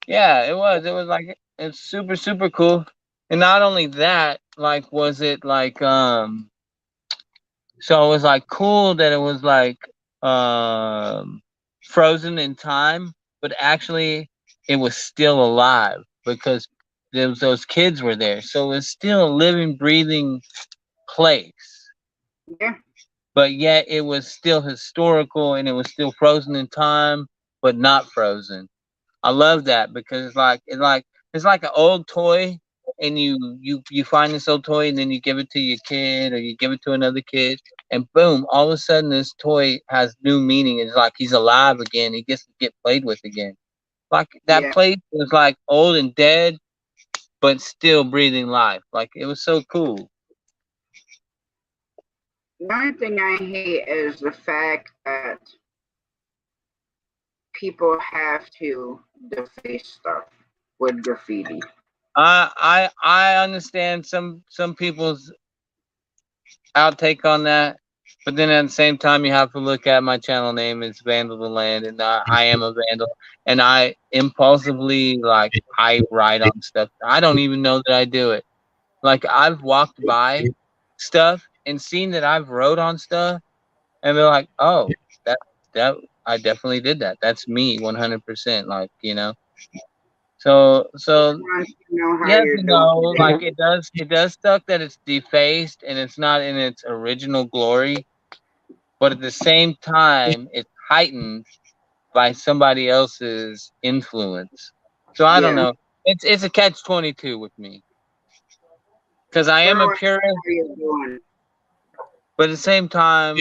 Yeah, it was. It was like it's super super cool. And not only that, like was it like so it was like cool that it was like frozen in time, but actually it was still alive because those kids were there. So it's still a living breathing place. Yeah. But yet it was still historical and it was still frozen in time, but not frozen. I love that because it's like an old toy, and you find this old toy, and then you give it to your kid or you give it to another kid, and boom, all of a sudden this toy has new meaning. It's like he's alive again. He gets to get played with again. Like that Yeah. place was like old and dead, but still breathing life. Like it was so cool. The only thing I hate is the fact that people have to deface stuff with graffiti. I understand some people's outtake on that, but then at the same time, you have to look at my channel name is Vandal the Land, and I am a vandal, and I impulsively I write on stuff. I don't even know that I do it. Like I've walked by stuff and seen that I've wrote on stuff, and they're like, "Oh, that I definitely did that. That's me, 100%." Like so Want to know how yes you're and doing no. today. Like it does suck that it's defaced and it's not in its original glory, but at the same time, it's heightened by somebody else's influence. So I don't Yeah. know. It's a catch-22 with me because I am a Squirrel, purist, how you doing? but at the same time,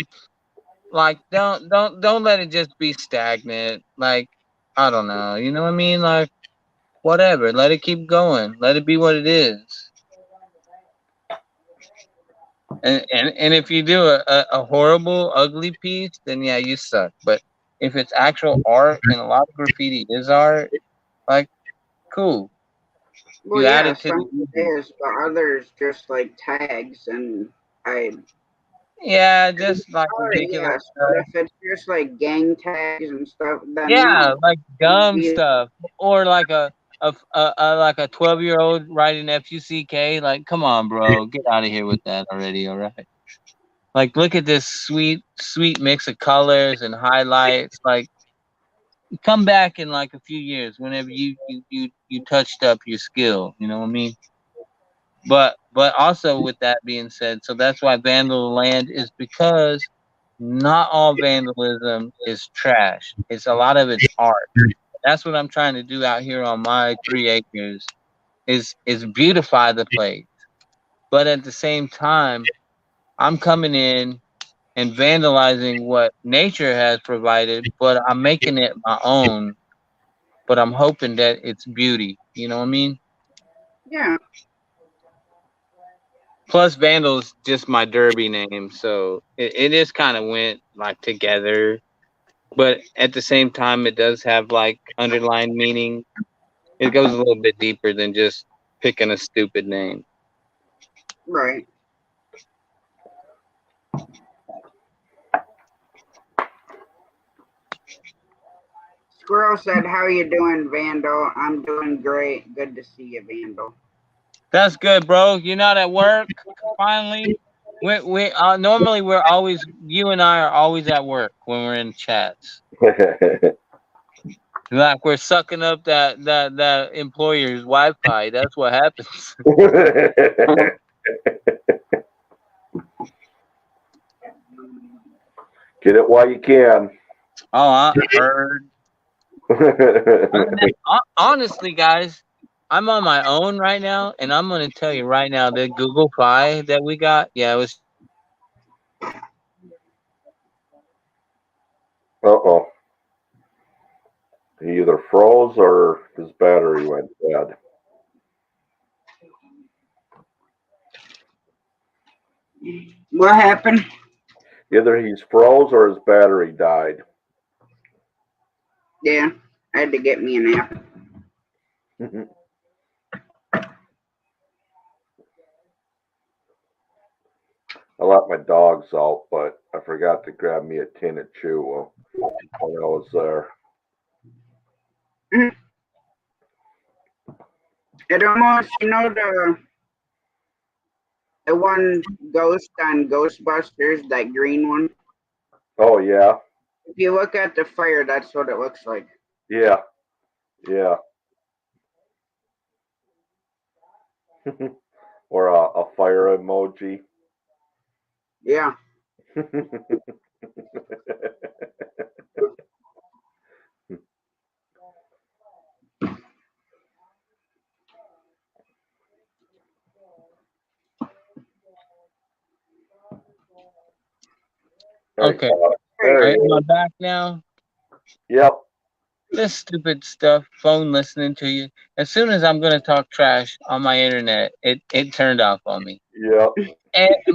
like don't let it just be stagnant. Like I don't know. You know what I mean? Like whatever. Let it keep going. Let it be what it is. And if you do a horrible, ugly piece, then yeah, you suck. But if it's actual art and a lot of graffiti is art, like cool. Well, You add yeah, it to some the evening. is, but others just like tags, and I. Yeah, just like Oh ridiculous yes, but stuff. if it's just like gang tags and stuff, then Yeah, no. like dumb You- stuff. Or like a 12-year-old writing FUCK. Like, come on, bro, get out of here with that already. All right. Like, look at this sweet mix of colors and highlights. Like, come back in like a few years whenever you touched up your skill. You know what I mean? But also with that being said, so that's why Vandal Land is because not all vandalism is trash. It's a lot of it's art. That's what I'm trying to do out here on my 3 acres is beautify the place. But at the same time, I'm coming in and vandalizing what nature has provided, but I'm making it my own. But I'm hoping that it's beauty. You know what I mean? yeah, Plus, Vandal's just my derby name, so it just kind of went like together. But at the same time, it does have like underlying meaning. It goes a little bit deeper than just picking a stupid name. right. Squirrel said, "How you doing, Vandal? I'm doing great. Good to see you, Vandal." That's good, bro. You're not at work finally. We normally we're always you and I are always at work when we're in chats. Like we're sucking up that employer's Wi-Fi. That's what happens. Get it while you can. Oh, I heard. Honestly, guys, I'm on my own right now, and I'm gonna tell you right now that Google Fi that we got, yeah, it was. Uh-oh. He either froze or his battery went dead. What happened? Either he's froze or his battery died. Yeah, I had to get me an app. I let my dogs out, but I forgot to grab me a tin of chew when I was there. It almost, the one ghost on Ghostbusters, that green one. Oh yeah, If you look at the fire, that's what it looks like. yeah, yeah. Or a fire emoji. Yeah. There you Okay. go. Hey, There Am you I go. back now? Yep. this stupid stuff, phone listening to you. As soon as I'm gonna talk trash on my internet, it turned off on me. Yep.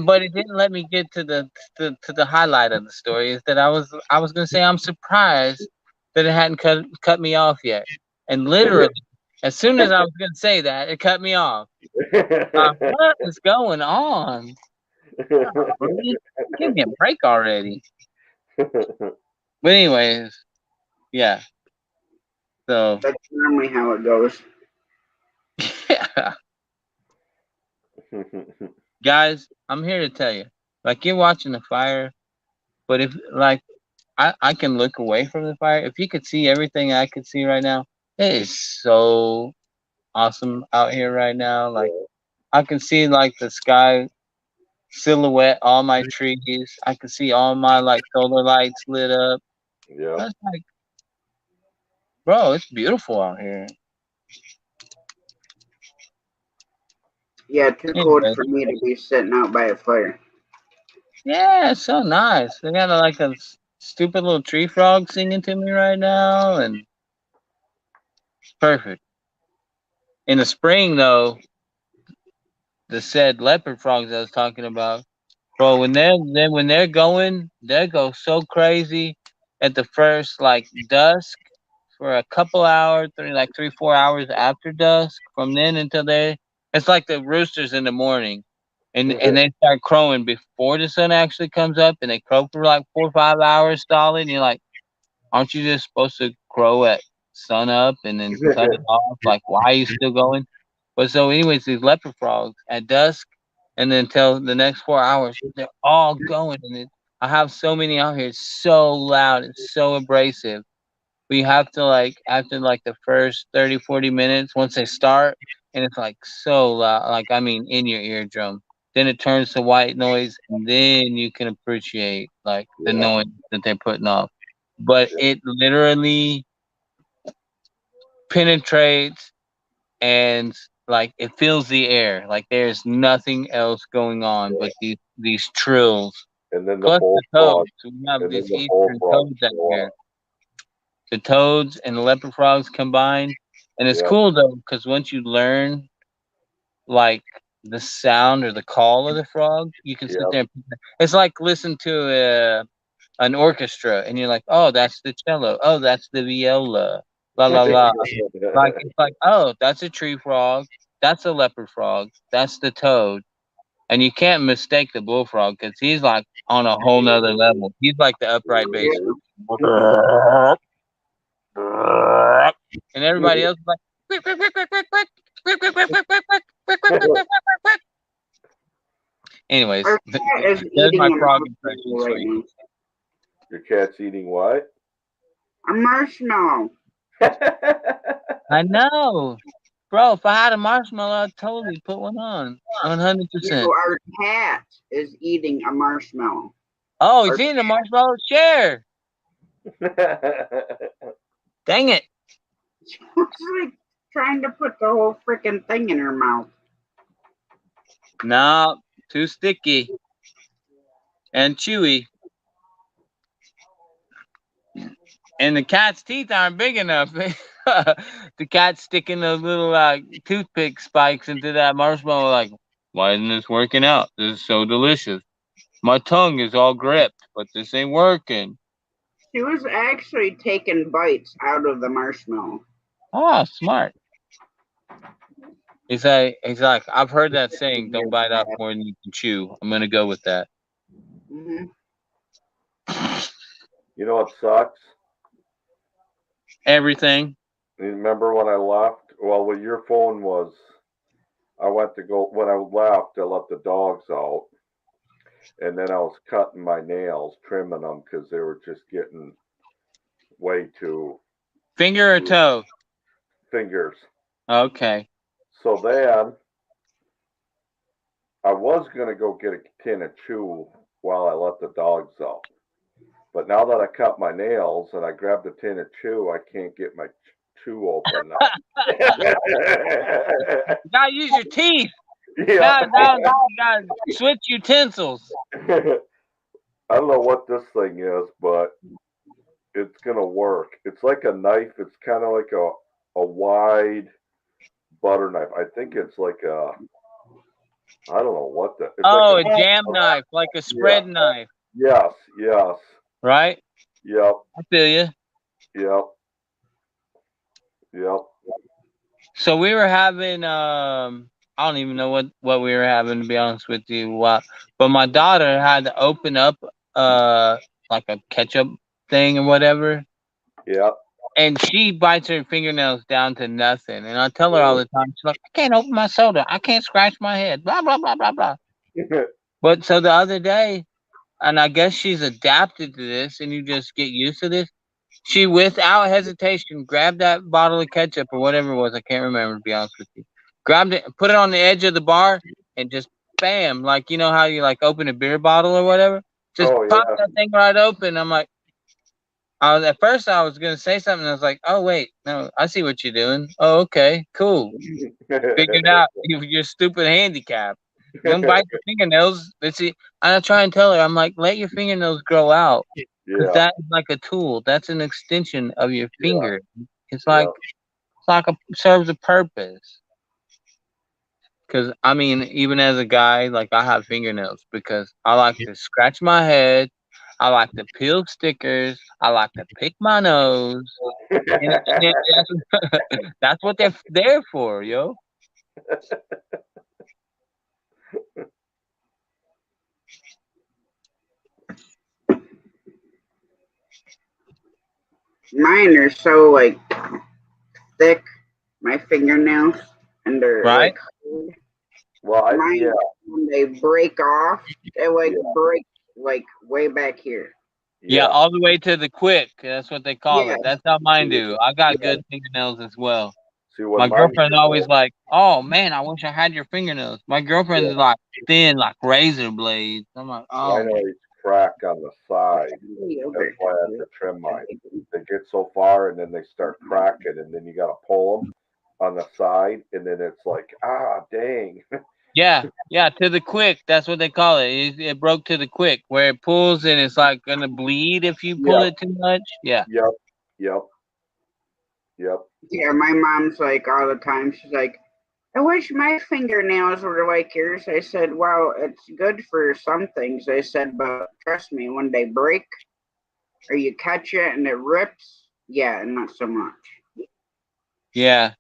But it didn't let me get to the highlight of the story. Is that I was gonna say I'm surprised that it hadn't cut me off yet. And literally, as soon as I was gonna say that, it cut me off. What is going on? Really? Give me a break already. But anyways, yeah. So That's normally how it goes. yeah. Guys, I'm here to tell you. Like you're watching the fire, but if like I can look away from the fire. If you could see everything I could see right now, it is so awesome out here right now. Like I can see like the sky silhouette, all my trees. I can see all my like solar lights lit up. Yep. That's like, bro, it's beautiful out here. Yeah, too cold Anyway, for me to be sitting out by a fire. yeah, it's so nice. They got like a stupid little tree frog singing to me right now, and perfect. In the spring, though, the said leopard frogs I was talking about, bro, when they're going, they go so crazy at the first like dusk for a couple hours, 3 4 hours after dusk. From then until they, it's like the roosters in the morning, and they start crowing before the sun actually comes up, and they crow for like 4 or 5 hours solid. And you're like, aren't you just supposed to crow at sun up and then cut it off? Like, why are you still going? But so, anyways, these leopard frogs at dusk and then till the next 4 hours, they're all going. And I have so many out here. It's so loud. It's so abrasive. We have to like after like the first 30, 40 minutes, once they start, and it's like so loud, like I mean in your eardrum. Then it turns to white noise, and then you can appreciate like the Yeah. noise that they're putting off. But it literally penetrates and like it fills the air. Like there's nothing else going on but these trills. And then the Plus the bullfrog. toads. We have And then these the eastern bullfrogs toads out show here. up. The toads and the leopard frogs combined. And it's Yep. cool though, because once you learn like the sound or the call of the frog, you can sit Yep. there and it's like listen to an orchestra and you're like, oh, that's the cello. Oh, that's the viola. La la la. Like it's like, oh, that's a tree frog. That's a leopard frog. That's the toad. And you can't mistake the bullfrog because he's like on a whole nother level. He's like the upright bass. And everybody else is like quick, quick, quick, quick, quick, quick, quick, quick, quick, quick, quick, quick, quick, quick, quick, quick, quick, quick. Anyways, Our cat is there's eating my a frog marshmallow impression for right you. now. Your cat's eating what? A marshmallow. I know. Bro, if I had a marshmallow, I'd totally put one on. No, 100%. our cat is eating a marshmallow. Oh, he's eating a marshmallow? Share. Dang it. She was like trying to put the whole freaking thing in her mouth. No, too sticky and chewy. And the cat's teeth aren't big enough. The cat's sticking those little toothpick spikes into that marshmallow like, why isn't this working out? This is so delicious. My tongue is all gripped, but this ain't working. She was actually taking bites out of the marshmallow. Oh, smart. It's like I've heard that saying, don't bite off more than you can chew. I'm going to go with that. Mm-hmm. You know what sucks? Everything. You remember when I left? Well, what your phone was, I went to go, when I left, I let the dogs out. And then I was cutting my nails, trimming them because they were just getting way too Finger or toe? fingers. Okay. So then I was going to go get a tin of chew while I let the dogs out. But now that I cut my nails and I grabbed a tin of chew, I can't get my chew open now. You gotta use your teeth. Yeah. God, switch utensils. I don't know what this thing is, but it's gonna work. It's like a knife. It's kind of like a wide butter knife. I think it's like a, I don't know what the. It's like Oh, a, a jam knife, like a spread knife, yes, yes, right? yep, I feel you. yep, yep. So we were having I don't even know what we were having, to be honest with you. But my daughter had to open up like a ketchup thing or whatever, Yep. and she bites her fingernails down to nothing. And I tell her all the time, she's like, I can't open my soda, I can't scratch my head, blah blah blah blah blah. But so the other day, and I guess she's adapted to this, and you just get used to this. She, without hesitation, grabbed that bottle of ketchup or whatever it was. I can't remember, to be honest with you. Grabbed it, put it on the edge of the bar, and just bam, like, you know how you like open a beer bottle or whatever. Just Oh pop yeah. that thing right open. I'm like, at first I was gonna say something. I was like, oh wait, no, I see what you're doing. Oh, okay, cool. Figured out your stupid handicap. You don't bite your fingernails. Let's see. I try and tell her, I'm like, let your fingernails grow out. Because Yeah. that is like a tool. That's an extension of your Yeah. finger. It's Yeah. like serves a purpose. Because I mean, even as a guy, like I have fingernails because I like to scratch my head. I like to peel stickers. I like to pick my nose. And that's what they're there for, yo. Mine are so like thick, my fingernails, and they're Right? like hard. Well, Mine, yeah, when they break off, they like yeah, break like way back here. Yeah, yeah. all the way to the quick. That's what they call Yeah, it. That's how mine See, do. I got yeah. good fingernails as well. See, when My mine girlfriend's get always old, like, "Oh man, I wish I had your fingernails." My girlfriend's yeah, like thin, like razor blades. I'm like, "Oh mine my." always crack on the side. That's yogurt. why I have to trim mine. They get so far, and then they start cracking, and then you got to pull them on the side, and then it's like, ah, dang. Yeah, yeah, to the quick. That's what they call it. It broke to the quick, where it pulls and it's like gonna bleed if you pull Yep, it too much. Yeah, yep, yep, yep. Yeah, my mom's like all the time. She's like, I wish my fingernails were like yours. I said, well, it's good for some things. I said, but trust me, when they break or you catch it and it rips, yeah, not so much. yeah.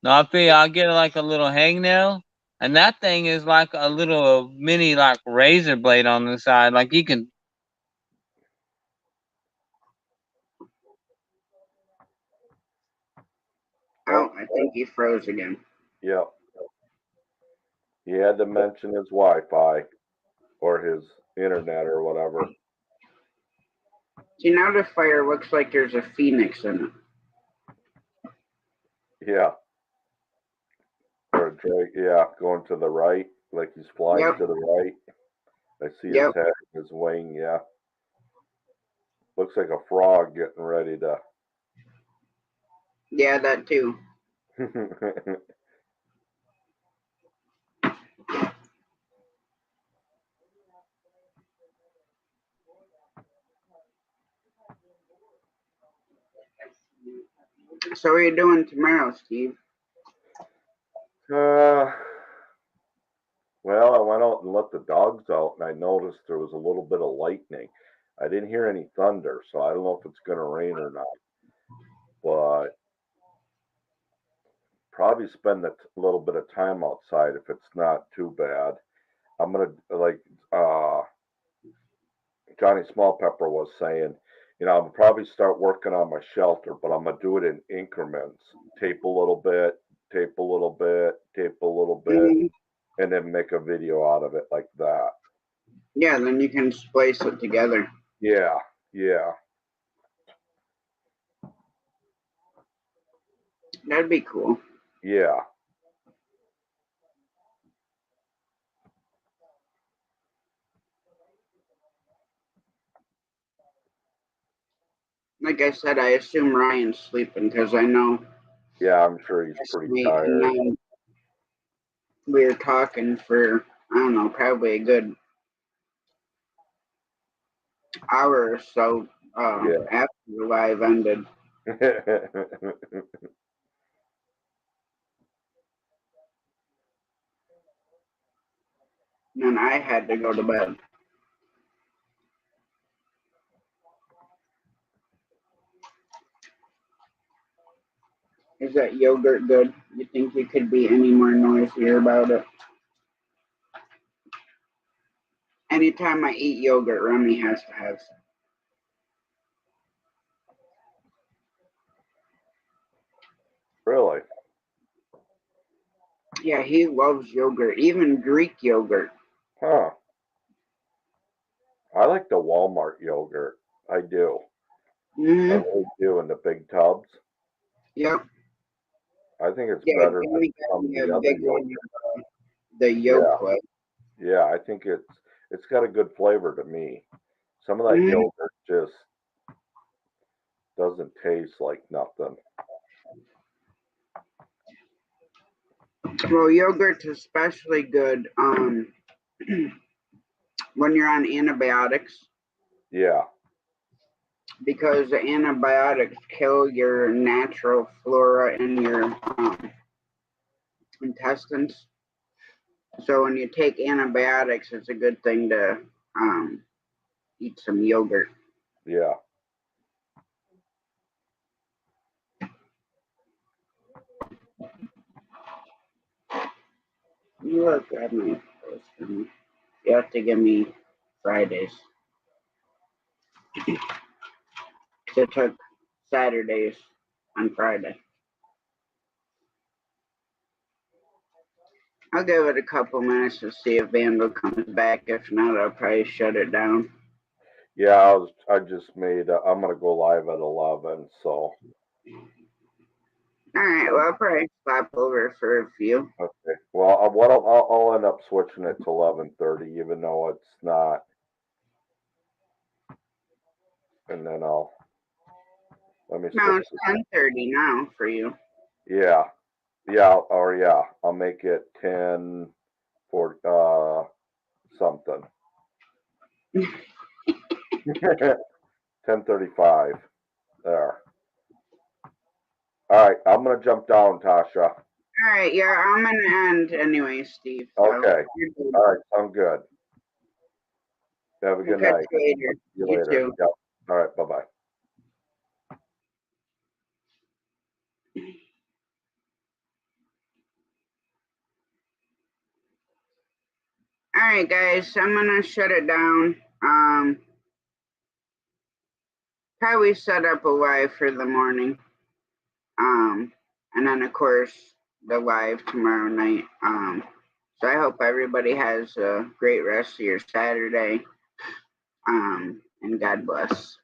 No, I feel I'll get like a little hangnail, and that thing is like a little mini like razor blade on the side. Like you can. Oh, Oh, I think he froze again. yep. He had to mention his Wi-Fi or his internet or whatever. See, now the fire looks like there's a phoenix in it. Yeah, or a drake. Yeah, going to the right, like he's flying Yep, to the right. I see his yep, head, his wing. Yeah, looks like a frog getting ready to. yeah, that too. So, what are you doing tomorrow, Steve? uh, well, I went out and let the dogs out, and I noticed there was a little bit of lightning. I didn't hear any thunder, so I don't know if it's going to rain or not. But probably spend a little bit of time outside if it's not too bad. I'm gonna like Johnny Small Pepper was saying, I'll probably start working on my shelter, but I'm gonna do it in increments. Tape a little bit, tape a little bit, tape a little bit, Mhm. and then make a video out of it like that. Yeah, then you can splice it together. Yeah, yeah, That'd be cool. yeah, Like I said, I assume Ryan's sleeping because I know yeah. I'm sure he's last pretty night and tired. then we were talking for, I don't know, probably a good hour or so Yeah. after the live ended. And then I had to go to bed. Is that yogurt good? You think you could be any more noisier about it? Anytime I eat yogurt, Remy has to have some. Really? Yeah, he loves yogurt, even Greek yogurt. Huh. I like the Walmart yogurt. I do. I Mm-hmm. really do in the big tubs. Yep. I think it's Yeah, better than Jimmy got some of me the a other big yogurt. one, the yogurt. Yeah, I think it's got a good flavor to me. Some of that Mhm. yogurt just doesn't taste like nothing. Well, yogurt's especially good when you're on antibiotics Yeah, because the antibiotics kill your natural flora in your intestines. So when you take antibiotics, it's a good thing to eat some yogurt. yeah. You look at my post. You have to give me Fridays. It took Saturdays on Friday. I'll give it a couple minutes to see if Vandal comes back. If not, I'll probably shut it down. Yeah, I just made. I'm gonna go live at 11. So All right, well, I'll probably stop over for a few. okay. Well, I'll end up switching it to 11:30, even though it's not. And then let me No, switch. it's 10:30 now for you. Yeah, yeah. I'll make it 10 for something. 10:35. There. All right, I'm gonna jump down, Tasha. All right, yeah, I'm gonna end anyway, Steve. So Okay. you're good. All right, sound good. Have a We'll good catch night. you later. See you You later. too. Yep. All right, bye bye. All right, guys, I'm gonna shut it down. Probably set up a live for the morning. And then of course the live tomorrow night. So I hope everybody has a great rest of your Saturday. And God bless.